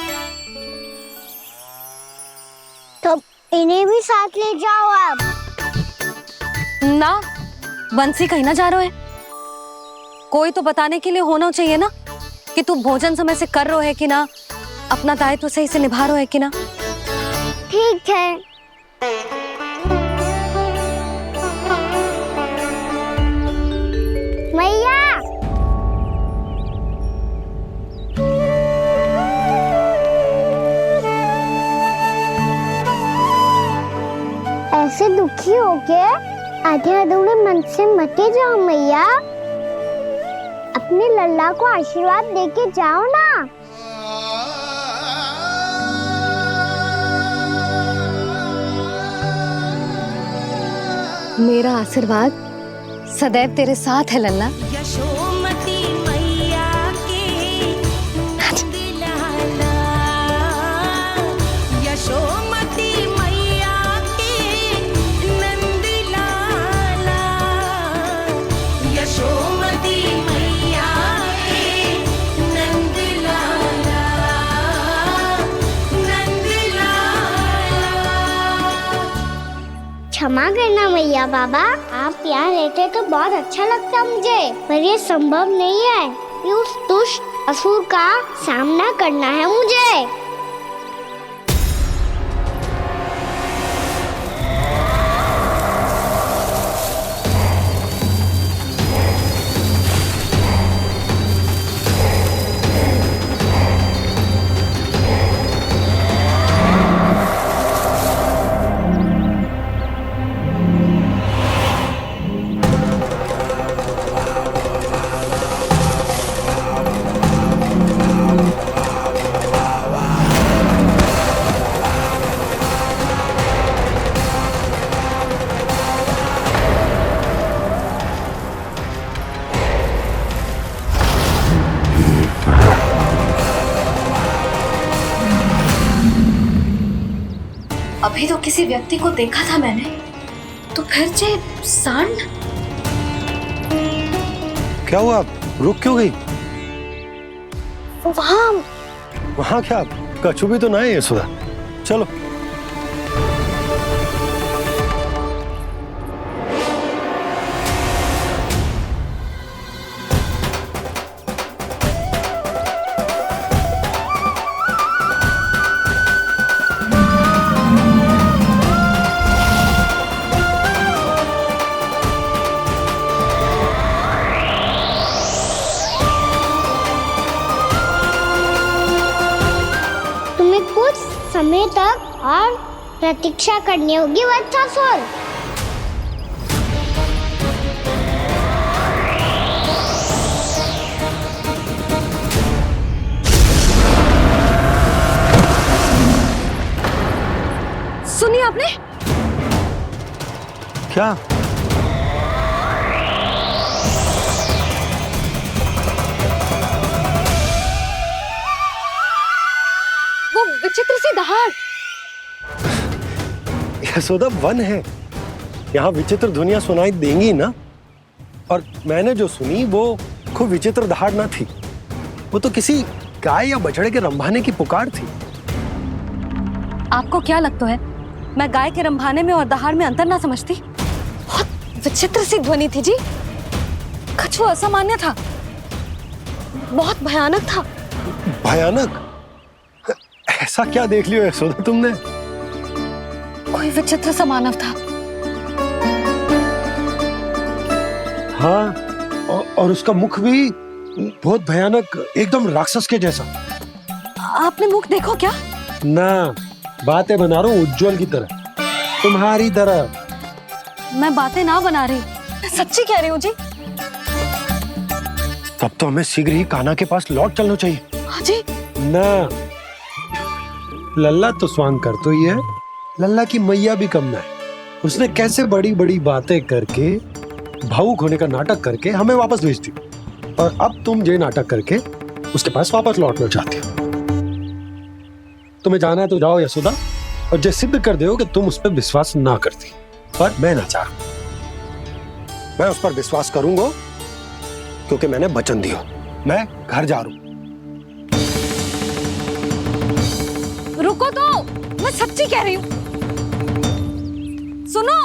तो इन्हें भी साथ ले जाओ आप। ना, बंसी कहीं ना जा रहे है। कोई तो बताने के लिए होना चाहिए ना कि तू भोजन समय से कर रहे है कि ना, अपना दायित्व सही से निभा रहे है कि ना। ठीक है। मैया, ऐसे दुखी हो के आधे अधूरे मन से मत जाओ मैया, अपने लल्ला को आशीर्वाद देके जाओ ना। मेरा आशीर्वाद सदैव तेरे साथ है लल्ला। यशोमती मैया के नंद लाला, यशोमती मैया के नंद लाला, यशोमती मैया के नंद लाला, नंद लाला। क्षमा करना मैया बाबा, आप यहाँ रहते तो बहुत अच्छा लगता मुझे, पर ये संभव नहीं है कि उस दुष्ट असुर का सामना करना है मुझे। अभी तो किसी व्यक्ति को देखा था मैंने, तो फिर से सांड। क्या हुआ, रुक क्यों गई? वहाँ क्या कछु भी तो नहीं है सुधा, चलो। समय तक और प्रतीक्षा करनी होगी वत्सासुर। सुनिए आपने क्या? वो विचित्र सी दहाड़। यशोदा, वन है, यहाँ विचित्र ध्वनियां सुनाई देंगी ना। और मैंने जो सुनी वो खूब विचित्र दहाड़ ना थी, वो तो किसी गाय या बछड़े के रंभाने की पुकार थी। आपको क्या लगता है मैं गाय के रंभाने में और दहाड़ में अंतर ना समझती? बहुत विचित्र सी ध्वनि थी जी, कुछ वो असामान्य था, बहुत भयानक था। भयानक? ऐसा क्या देख लियो यशोदा तुमने? कोई विचित्र सा मानव था। हाँ, और उसका मुख भी बहुत भयानक, एकदम राक्षस के जैसा। आपने मुख देखो क्या? ना, बातें बना रहा हूँ उज्जवल की तरह, तुम्हारी तरह। मैं बातें ना बना रही, मैं सच्ची कह रही हूँ जी। तब तो हमें शीघ्र ही कान्हा के पास लौट चलना चाहिए। हाँ जी। ना, लल्ला तो स्वांग कर तो ही है, लल्ला की मैया भी कम ना है। उसने कैसे बड़ी बड़ी बातें करके, भावुक होने का नाटक करके हमें वापस भेज दी, और अब तुम ये नाटक करके उसके पास वापस लौटना चाहती हो। तुम्हें जाना है तो जाओ यशोदा, और ये सिद्ध कर दो कि तुम उस पर विश्वास ना करती। पर मैं ना चाहूं, मैं उस पर विश्वास करूंगा, क्योंकि मैंने वचन दिया। मैं घर जा रहा हूं। रुको तो, मैं सच्ची कह रही हूँ। सुनो,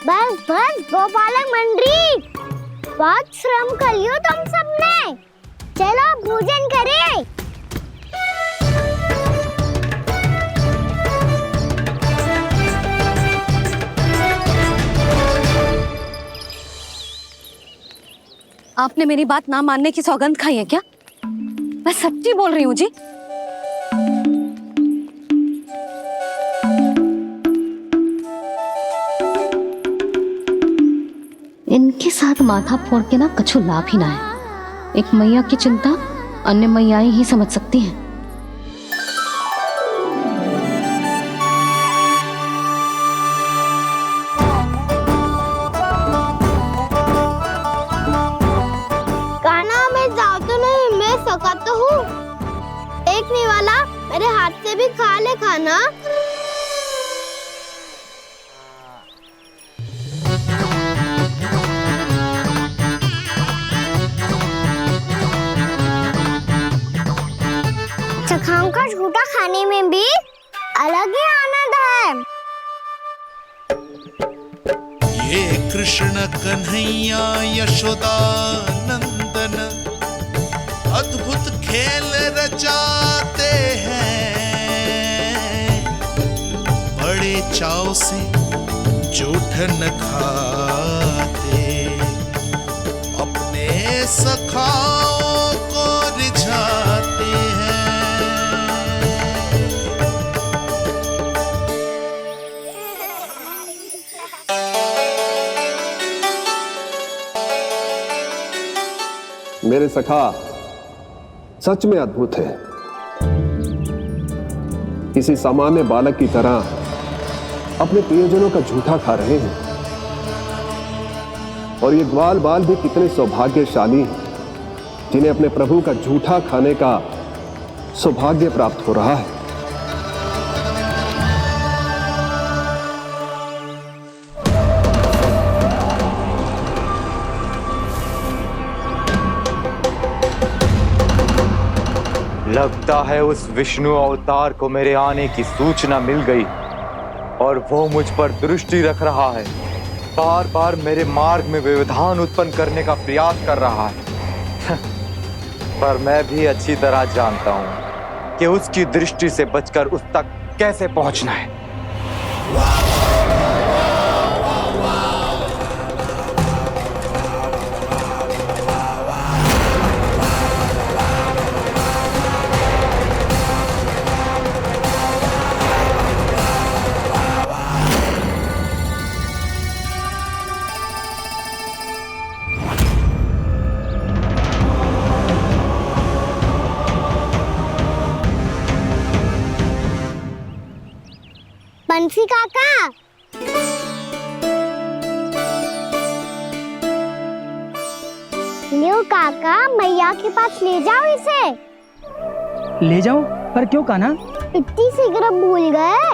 बस बस गोपालक मंडली, बहुत श्रम कर लियो तुम सबने। चलो भोजन करें। आपने मेरी बात ना मानने की सौगंध खाई है क्या? मैं सच्ची बोल रही हूँ जी। इनके साथ माथा फोड़ के ना कछु लाभ ही ना है। एक मैया की चिंता अन्य मैयाएं ही समझ सकती हैं। कान्हा मैं जाऊँ तो नहीं, मैं सका तो हूँ। एक नहीं वाला मेरे हाथ से भी खा ले खाना। चखाओं का झूठा खाने में भी अलग ही आनंद है। ये कृष्ण कन्हैया यशोदा नंदन अद्भुत खेल रचाते हैं। बड़े चाव से जूठन खाते, अपने सखाओं को रिझाते हैं। मेरे सखा सच में अद्भुत है। किसी सामान्य बालक की तरह अपने प्रियजनों का झूठा खा रहे हैं। और ये ग्वाल बाल भी कितने सौभाग्यशाली हैं जिन्हें अपने प्रभु का झूठा खाने का सौभाग्य प्राप्त हो रहा है। लगता है उस विष्णु अवतार को मेरे आने की सूचना मिल गई और वो मुझ पर दृष्टि रख रहा है। बार बार मेरे मार्ग में व्यवधान उत्पन्न करने का प्रयास कर रहा है। पर मैं भी अच्छी तरह जानता हूं कि उसकी दृष्टि से बचकर उस तक कैसे पहुंचना है। बंसी काका, लियो काका, मैया के पास ले जाओ इसे। ले जाओ? पर क्यों कान्हा? इतनी शीघ्र भूल गए?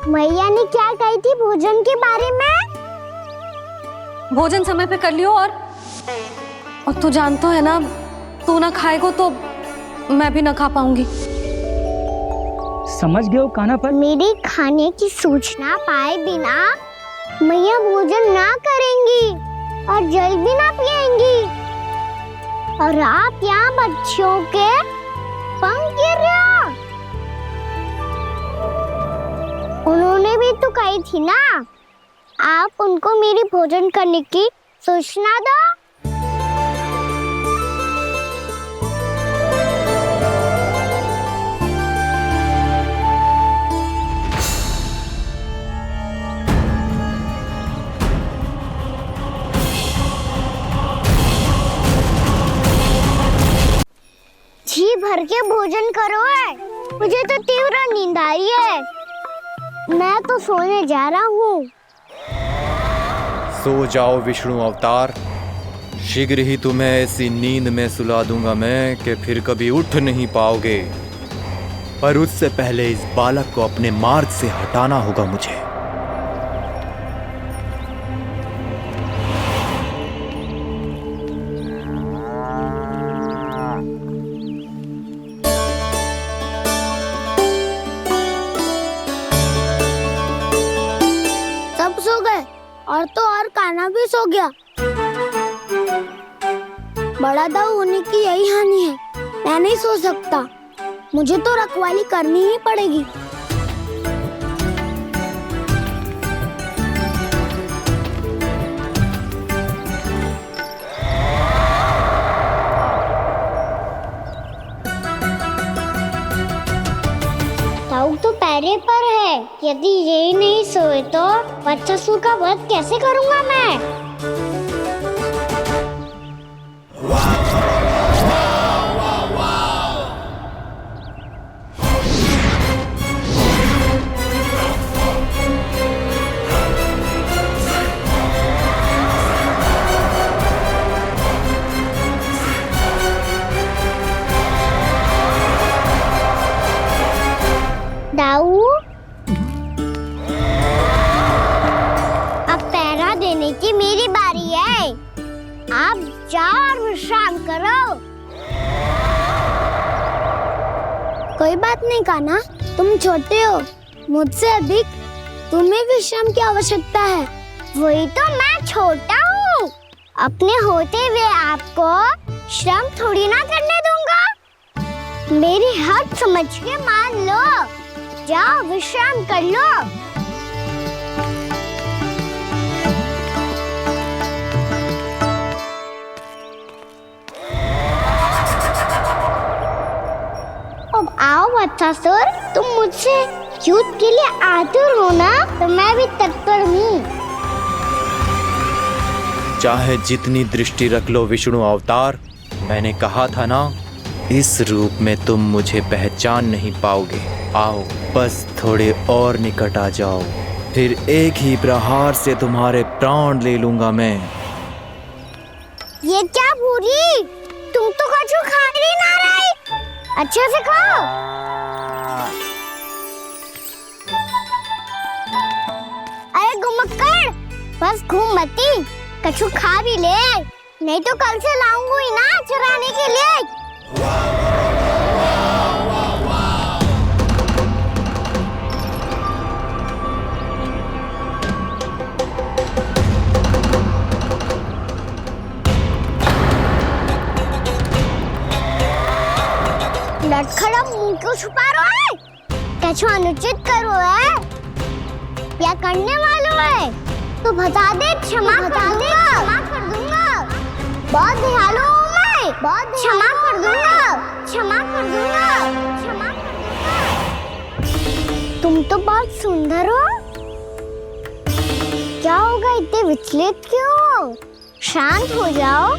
मैया ने क्या कही थी भोजन के बारे में? भोजन समय पे कर लियो। और तू जानता है ना, तू ना खाएगा तो मैं भी ना खा पाऊंगी। समझ गए हो कान्हा? पर मेरे खाने की सूचना पाए बिना मैया भोजन ना करेंगी और जल भी ना पिएंगी। और आप यहाँ बच्चों के पंख गिर रहे हो। उन्होंने भी तो कही थी ना, आप उनको मेरी भोजन करने की सूचना दो। भोजन करो है, मुझे तो तीव्र नींद आ रही है। मैं तो सोने जा रहा हूँ। सो जाओ विष्णु अवतार, शीघ्र ही तुम्हें ऐसी नींद में सुला दूंगा मैं कि फिर कभी उठ नहीं पाओगे। पर उससे पहले इस बालक को अपने मार्ग से हटाना होगा मुझे। सब सो गए और तो और कान्हा भी सो गया। बड़ा दाऊ होने की यही हानि है, मैं नहीं सो सकता। मुझे तो रखवाली करनी ही पड़ेगी। दाऊ तो पैरे पर है, यदि यही नहीं सोए तो बच्चासुर का वध कैसे करूंगा मैं? दाऊ, अब पहरा देने की मेरी बारी है। आप जाओ और विश्राम करो। कोई बात नहीं कान्हा, तुम छोटे हो, मुझसे अधिक तुम्हें विश्राम की आवश्यकता है। वही तो, मैं छोटा हूँ, अपने होते हुए आपको श्रम थोड़ी ना करने दूंगा। मेरी हद समझ के मान लो, जाओ विश्राम कर लो। अब आओ बच्चासुर, तुम मुझसे युद्ध के लिए आतुर हो ना, तो मैं भी तत्पर हूँ। चाहे जितनी दृष्टि रख लो विष्णु अवतार, मैंने कहा था ना, इस रूप में तुम मुझे पहचान नहीं पाओगे। आओ बस थोड़े और निकट आ जाओ, फिर एक ही प्रहार से तुम्हारे प्राण ले लूंगा मैं। ये क्या भूरी, तुम तो कछु खा ही ना रही। अच्छे से खाओ। अरे घुमक्कड़, बस घूम मती, कछु खा भी ले, नहीं तो कल से लाऊंगी ना चुराने के लिए। लटखड़ा मुंह क्यों छुपा रहा है? कछु अनुचित करो है या करने वालों है तो बता दे, क्षमा कर दूंगा। बहुत दयालु हूँ मैं, बहुत क्षमा कर दूंगा। तुम तो बहुत सुंदर हो। क्या होगा, इतने विचलित क्यों हो? शांत हो जाओ।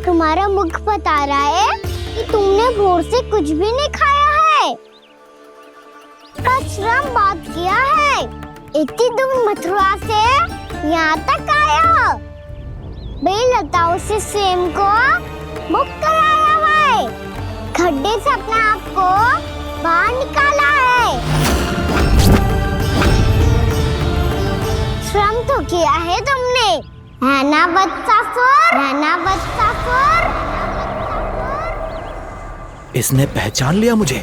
तुम्हारा मुख बता रहा है कि तुमने भोर से कुछ भी नहीं खाया है, श्रम बात किया है, इतनी दूर मथुरा से यहाँ तक आया हो, बेलताओं से सेम को मुक्त कराया हुआ है, खड्डे से अपने आप को बाहर निकाला है। श्रम तो किया है तुमने, है ना बच्चासुर? इसने पहचान लिया मुझे।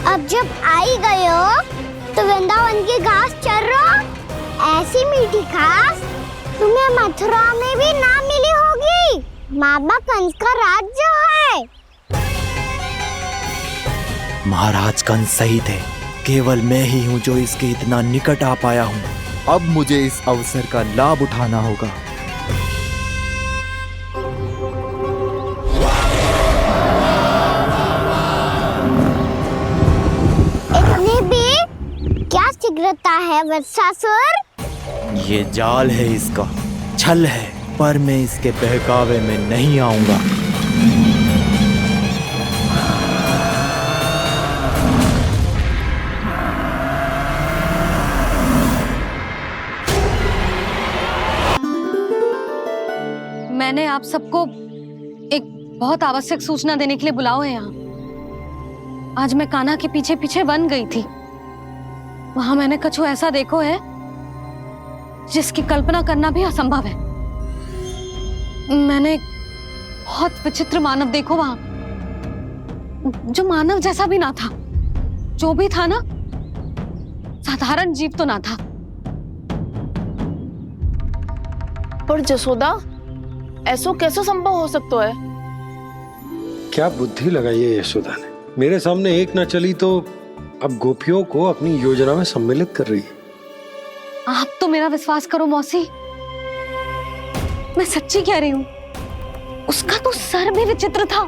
अब जब आई गए हो तो वृंदावन की घास चर रहो। ऐसी मीठी घास तुम्हें मथुरा में भी ना मिली होगी। मामा कंस का राज्य है। महाराज कंस सही थे, केवल मैं ही हूँ जो इसके इतना निकट आ पाया हूँ। अब मुझे इस अवसर का लाभ उठाना होगा। इतने भी क्या शीघ्रता है वत्सासुर? ये जाल है इसका, छल है, पर मैं इसके बहकावे में नहीं आऊंगा। आप सबको एक बहुत आवश्यक सूचना देने के लिए बुलाओ है यहाँ। आज मैं कान्हा के पीछे पीछे वन गई थी। वहां मैंने कछु ऐसा देखो है जिसकी कल्पना करना भी असंभव है। मैंने बहुत विचित्र मानव देखो वहां, जो मानव जैसा भी ना था। जो भी था ना, साधारण जीव तो ना था। पर जसोदा, ऐसा कैसे संभव हो सकता है? क्या बुद्धि लगाई है यशोदा ने। मेरे सामने एक न चली तो अब गोपियों को अपनी योजना में सम्मिलित कर रही है। आप तो मेरा विश्वास करो मौसी, मैं सच्ची कह रही हूँ। उसका तो सर भी विचित्र था।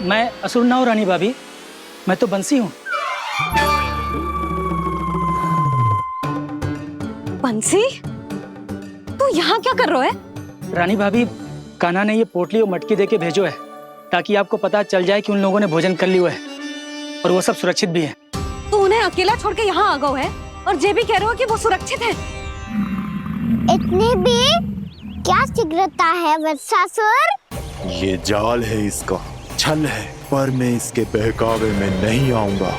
मैं असुर ना हूँ रानी भाभी, मैं तो बंसी हूँ। बंसी, तू यहाँ क्या कर रहा है? रानी भाभी, कान्हा ने ये पोटली और मटकी देके भेजो है ताकि आपको पता चल जाए कि उन लोगों ने भोजन कर लिया है और वो सब सुरक्षित भी है। तू उन्हें अकेला छोड़ के यहाँ आ गए है और ये भी कह रहे हो कि वो सुरक्षित है। इतनी भी क्या शीघ्रता है वत्सासुर? ये जाल है, इसका छल है, पर मैं इसके बहकावे में नहीं आऊंगा।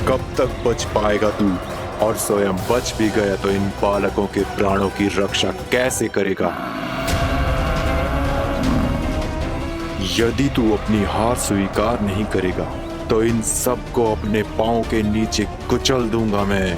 कब तक बच पाएगा तू? और स्वयं बच भी गया तो इन बालकों के प्राणों की रक्षा कैसे करेगा? यदि तू अपनी हार स्वीकार नहीं करेगा तो इन सबको अपने पांव के नीचे कुचल दूंगा मैं।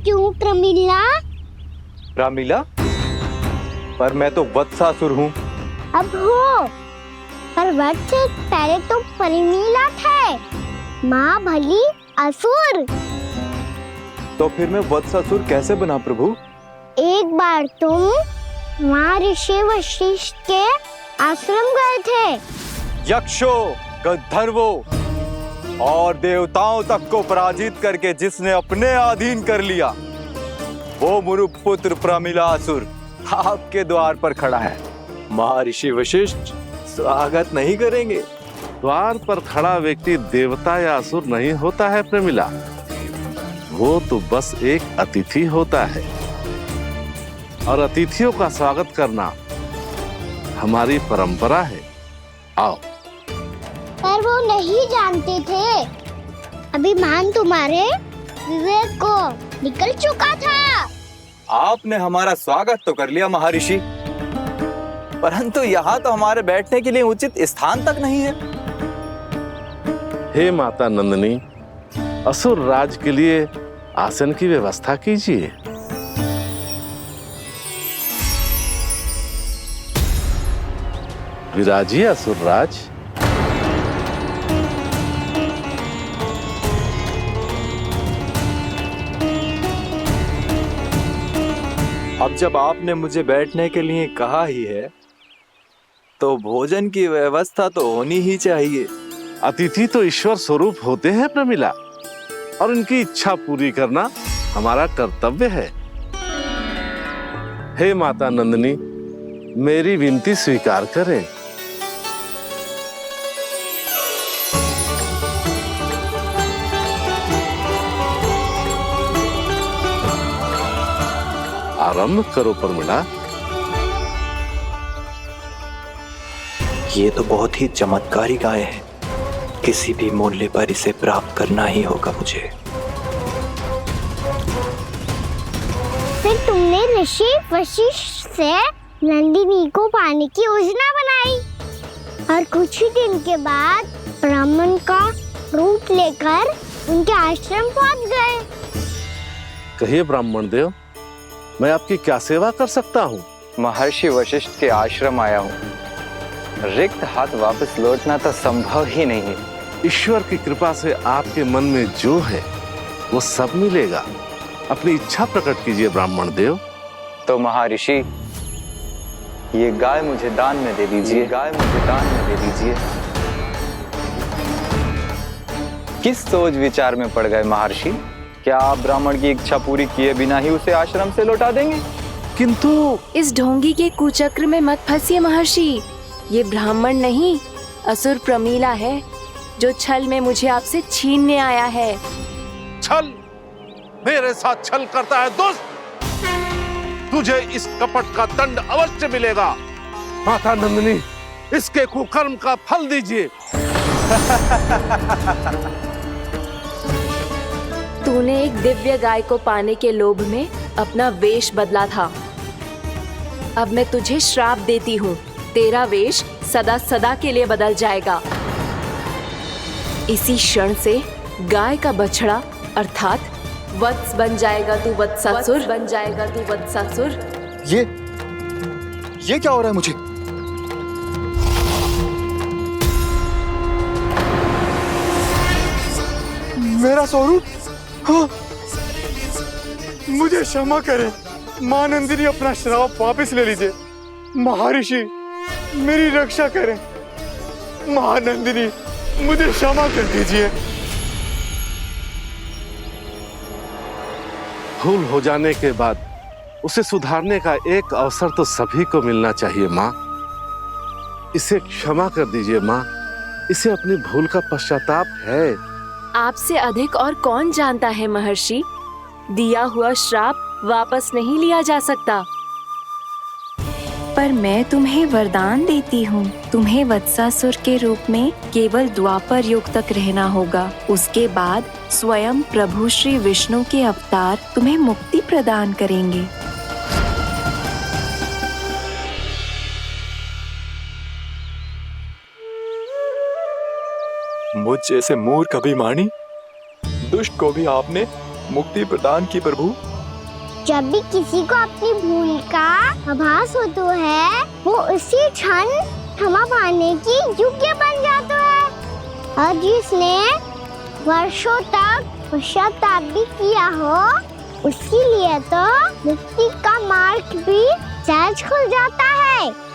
क्यों प्रमिला? रामलीला, पर मैं तो वत्सासुर हूँ। अब हो, पर वत्स से पहले तो परिमीला थे, माँ भली असुर। तो फिर मैं वत्सासुर कैसे बना प्रभु? एक बार तुम वहाँ ऋषि वशिष्ठ के आश्रम गए थे। यक्षों, गंधर्वों और देवताओं तक को पराजित करके जिसने अपने अधीन कर लिया, वो मुरुपुत्र प्रमिलासुर आपके द्वार पर खड़ा है। महर्षि वशिष्ठ स्वागत नहीं करेंगे? द्वार पर खड़ा व्यक्ति देवता या असुर नहीं होता है प्रमिला, वो तो बस एक अतिथि होता है और अतिथियों का स्वागत करना हमारी परंपरा है। आओ। पर वो नहीं जानते थे, अभिमान तुम्हारे विवेक को निकल चुका था। आपने हमारा स्वागत तो कर लिया महर्षि, परंतु यहाँ तो हमारे बैठने के लिए उचित स्थान तक नहीं है। हे माता नंदिनी, असुर राज के लिए आसन की व्यवस्था कीजिए। विराजिए असुर राज। अब जब आपने मुझे बैठने के लिए कहा ही है तो भोजन की व्यवस्था तो होनी ही चाहिए। अतिथि तो ईश्वर स्वरूप होते हैं प्रमिला, और उनकी इच्छा पूरी करना हमारा कर्तव्य है। हे माता नंदिनी, मेरी विनती स्वीकार करें। आरंभ करो प्रमिला। ये तो बहुत ही चमत्कारी गाय है, किसी भी मूल्य पर इसे प्राप्त करना ही होगा मुझे। फिर तुमने ऋषि वशिष्ठ से नंदिनी को पाने की योजना बनाई और कुछ ही दिन के बाद ब्राह्मण का रूप लेकर उनके आश्रम पहुंच गए। कहिए ब्राह्मण देव, मैं आपकी क्या सेवा कर सकता हूँ? महर्षि वशिष्ठ के आश्रम आया हूँ। रिक्त हाथ वापस लौटना तो संभव ही नहीं है। ईश्वर की कृपा से आपके मन में जो है वो सब मिलेगा। अपनी इच्छा प्रकट कीजिए ब्राह्मण देव। तो महर्षि, ये गाय मुझे दान में दे दीजिए। गाय मुझे दान में दे दीजिए। किस सोच विचार में पड़ गए महर्षि? क्या आप ब्राह्मण की इच्छा पूरी किए बिना ही उसे आश्रम से लौटा देंगे? किंतु इस ढोंगी के कुचक्र में मत फंसिए महर्षि। ये ब्राह्मण नहीं, असुर प्रमीला है, जो छल में मुझे आपसे छीनने आया है। छल? मेरे साथ छल करता है दुष्ट? तुझे इस कपट का दंड अवश्य मिलेगा। माता नंदिनी, इसके कुकर्म का फल दीजिए। तूने एक दिव्य गाय को पाने के लोभ में अपना वेश बदला था। अब मैं तुझे श्राप देती हूँ, तेरा वेश सदा सदा के लिए बदल जाएगा। इसी क्षण से गाय का बछड़ा अर्थात वत्स बन जाएगा तू वत्सासुर। बन जाएगा तू वत्सासुर। ये क्या हो रहा है मुझे? मेरा स्वरूप? हाँ। मुझे क्षमा करें मां नंदिनी, अपना श्राप वापस ले लीजिए। महर्षि, मेरी रक्षा करें। मां नंदिनी, मुझे क्षमा कर दीजिए। भूल हो जाने के बाद उसे सुधारने का एक अवसर तो सभी को मिलना चाहिए माँ। इसे क्षमा कर दीजिए माँ, इसे अपनी भूल का पश्चाताप है। आपसे अधिक और कौन जानता है महर्षि, दिया हुआ श्राप वापस नहीं लिया जा सकता। पर मैं तुम्हें वरदान देती हूँ, तुम्हें वत्सासुर के रूप में केवल द्वापर युग तक रहना होगा। उसके बाद स्वयं प्रभु श्री विष्णु के अवतार तुम्हें मुक्ति प्रदान करेंगे। मुझ जैसे मूर्ख अभिमानी दुष्ट को भी आपने मुक्ति प्रदान की प्रभु। जब भी किसी को अपनी भूल का आभास होता है, वो उसी क्षण क्षमा पाने की योग्य बन जाता है। और जिसने वर्षों तक पश्चाताप भी किया हो, उसके लिए तो मुक्ति का मार्ग भी सहज खुल जाता है।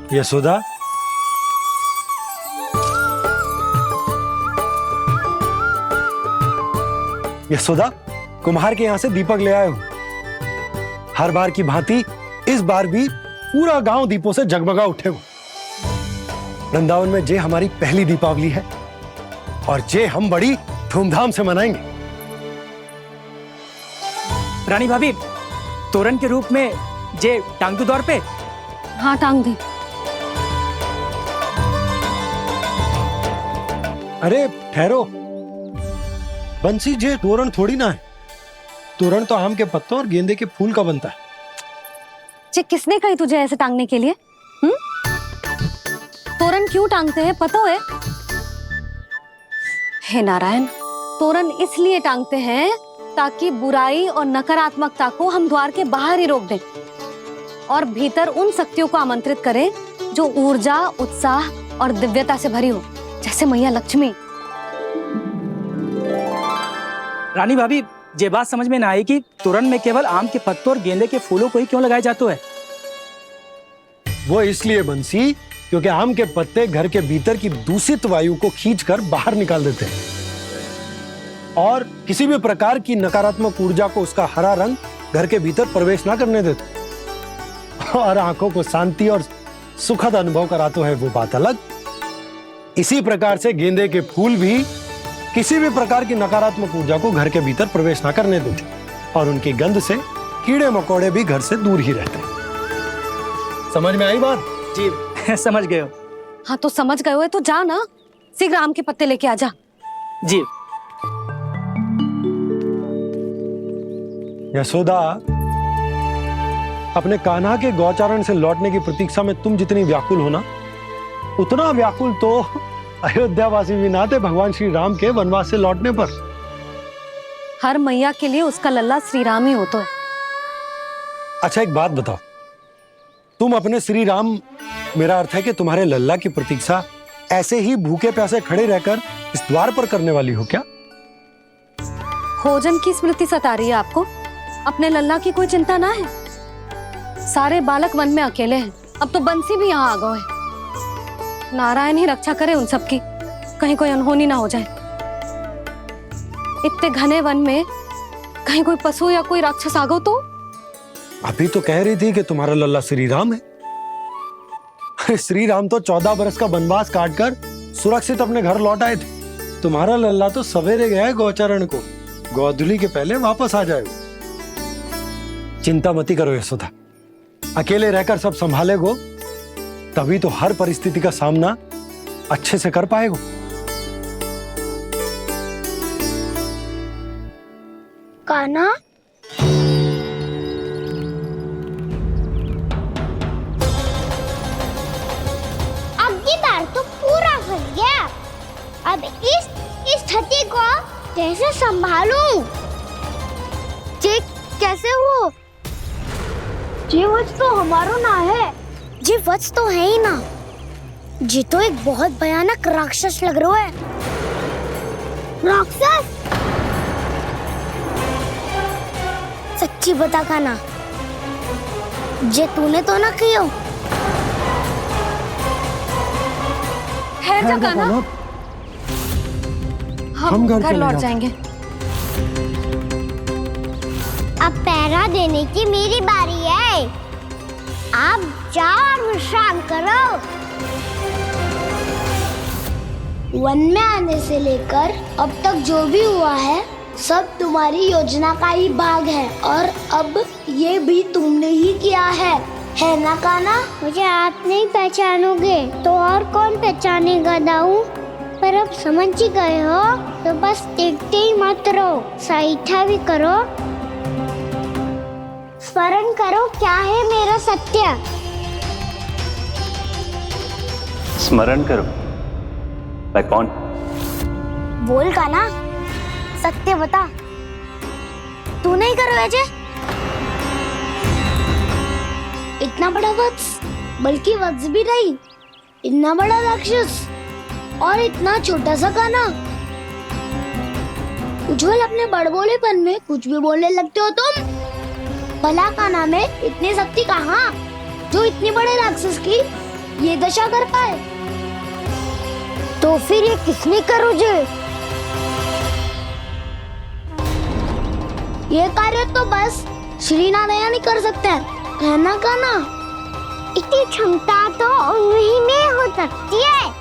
यशोदा, यशोदा, कुम्हार के यहाँ से दीपक ले आया हूं। हर बार की भांति इस बार भी पूरा गांव दीपों से जगमगा उठे हो। वृंदावन में जे हमारी पहली दीपावली है और जे हम बड़ी धूमधाम से मनाएंगे। रानी भाभी, तोरण के रूप में जे टांग दो दौर पे। हाँ, टांग दी। अरे ठहरो, बंसी, जे तोरण थोड़ी ना है। तोरण तो आम के पत्तों और गेंदे के फूल का बनता है। जे किसने कही तुझे ऐसे टांगने के लिए? तोरण क्यों टांगते हैं पता है? हे नारायण, तोरण इसलिए टांगते हैं ताकि बुराई और नकारात्मकता को हम द्वार के बाहर ही रोक दें और भीतर उन शक्तियों को आमंत्रित करें जो ऊर्जा, उत्साह और दिव्यता से भरी हो, जैसे मैया लक्ष्मी। रानी भाभी, ये बात समझ में ना आई कि तोरण में केवल आम के पत्तों और गेंदे के फूलों को ही क्यों लगाया जाता है? वो इसलिए बंसी, क्योंकि आम के पत्ते घर के भीतर की दूषित वायु को खींचकर बाहर निकाल देते हैं और किसी भी प्रकार की नकारात्मक ऊर्जा को उसका हरा रंग घर के भीतर प्रवेश ना करने देते और आंखों को शांति और सुखद अनुभव कराते है, वो बात अलग। इसी प्रकार से गेंदे के फूल भी किसी भी प्रकार की नकारात्मक ऊर्जा को घर के भीतर प्रवेश ना करने देते और उनकी गंध से कीड़े मकोड़े भी घर से दूर ही रहते हैं। समझ में आई बात? जी समझ गए हो। हाँ तो समझ गए हो तो जा ना, शीघ्र आम के पत्ते लेके आ जा। जी। यशोदा, अपने कान्हा के गौचारण से लौटने की प्रतीक्षा में तुम जितनी व्याकुल हो ना, उतना व्याकुल तो अयोध्यावासी भी ना थे भगवान श्री राम के वनवास से लौटने पर। हर मैया के लिए उसका लल्ला श्री राम ही होता है। अच्छा एक बात बताओ, तुम अपने श्री राम, मेरा अर्थ है कि तुम्हारे लल्ला की प्रतीक्षा ऐसे ही भूखे प्यासे खड़े रहकर इस द्वार पर करने वाली हो क्या? भोजन की स्मृति सता रही है आपको? अपने लल्ला की कोई चिंता ना है। सारे बालक वन में अकेले हैं, अब तो बंसी भी यहाँ आ गए हैं। नारायण ही रक्षा करे उन सबकी, कहीं कोई अनहोनी ना हो जाए। इतने घने वन में कहीं कोई पशु या कोई राक्षस आ गो तो? अभी तो कह रही थी कि तुम्हारा लल्ला श्री राम है। श्री राम तो 14 बरस का वनवास काटकर सुरक्षित अपने घर लौट आए थे। तुम्हारा लल्ला तो सवेरे गया है गौचरण को, गोधूली के पहले वापस आ जाएगा। चिंता मती करो यशोदा, अकेले रहकर सब संभालेगो तभी तो हर परिस्थिति का सामना अच्छे से कर पाएगो। कान्हा, अब की बार तो पूरा फंस गया। अब इस स्थिति को कैसे संभालूं? जे कैसे हो? जे वच तो हमारो ना है। जे वच तो है ही ना। जी तो एक बहुत भयानक राक्षस लग रहा है। राक्षस? सच्ची बता कान्हा, जे तूने तो ना किया? ठहर जा कान्हा, हम घर लौट जाएंगे। अब पहरा देने की मेरी बारी है। आप जाओ और विश्राम करो। वन में आने से लेकर अब तक जो भी हुआ है सब तुम्हारी योजना का ही भाग है और अब ये भी तुमने ही किया है ना कान्हा? मुझे आप नहीं पहचानोगे तो और कौन पहचानेगा दाऊ? पर अब समझ ही गए हो तो बस देखते ही मत रहो, सहीठा भी करो। स्मरण करो क्या है मेरा सत्य। स्मरण करो? मैं कौन? बोल कान्हा, सत्य बता। तू नहीं करो अजय? इतना बड़ा वत्स, बल्कि वत्स भी नहीं, इतना बड़ा राक्षस और इतना छोटा सा कान्हा। उज्जवल अपने बड़बोलेपन में कुछ भी बोलने लगते हो तुम। भला कान्हा में इतनी शक्ति कहाँ जो इतनी बड़े राक्षस की ये दशा कर पाए? तो फिर ये किसने करो जे? ये कार्य तो बस श्री नारायण ही कर सकते हैं, है ना कान्हा? इतनी क्षमता तो उन्हीं में हो सकती है।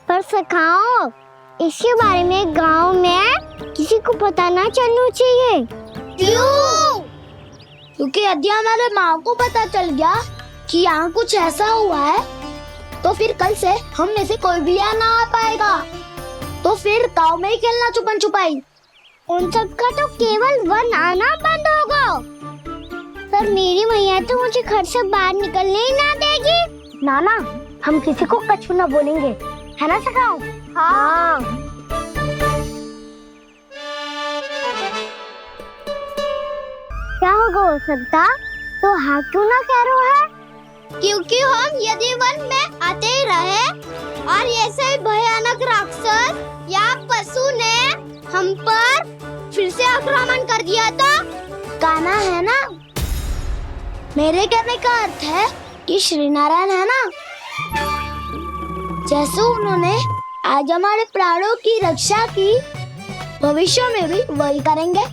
पर सखाओ, इसके बारे में गांव में किसी को पता ना चलना चाहिए। क्यों? क्योंकि यदि हमारे माँ को पता चल गया कि यहाँ कुछ ऐसा हुआ है तो फिर कल से हम में से कोई भी यहाँ ना आ पाएगा। तो फिर गांव में ही खेलना छुपन छुपाई। उन सबका तो केवल वन आना बंद होगा। पर मेरी मैया तो मुझे घर से बाहर निकलने ही ना देगी। नाना, हम किसी को कछु ना बोलेंगे, है ना सखाओ? हाँ। क्या होगा हो सकता? तो हाँ क्यों ना कह रहे है? क्योंकि हम यदि वन में आते ही रहे और ऐसे भयानक राक्षस या पशु ने हम पर फिर से आक्रमण कर दिया तो कान्हा है ना, मेरे कहने का अर्थ है कि श्री नारायण है ना, जैसे उन्होंने आज हमारे प्राणों की रक्षा की, भविष्य में भी वही करेंगे।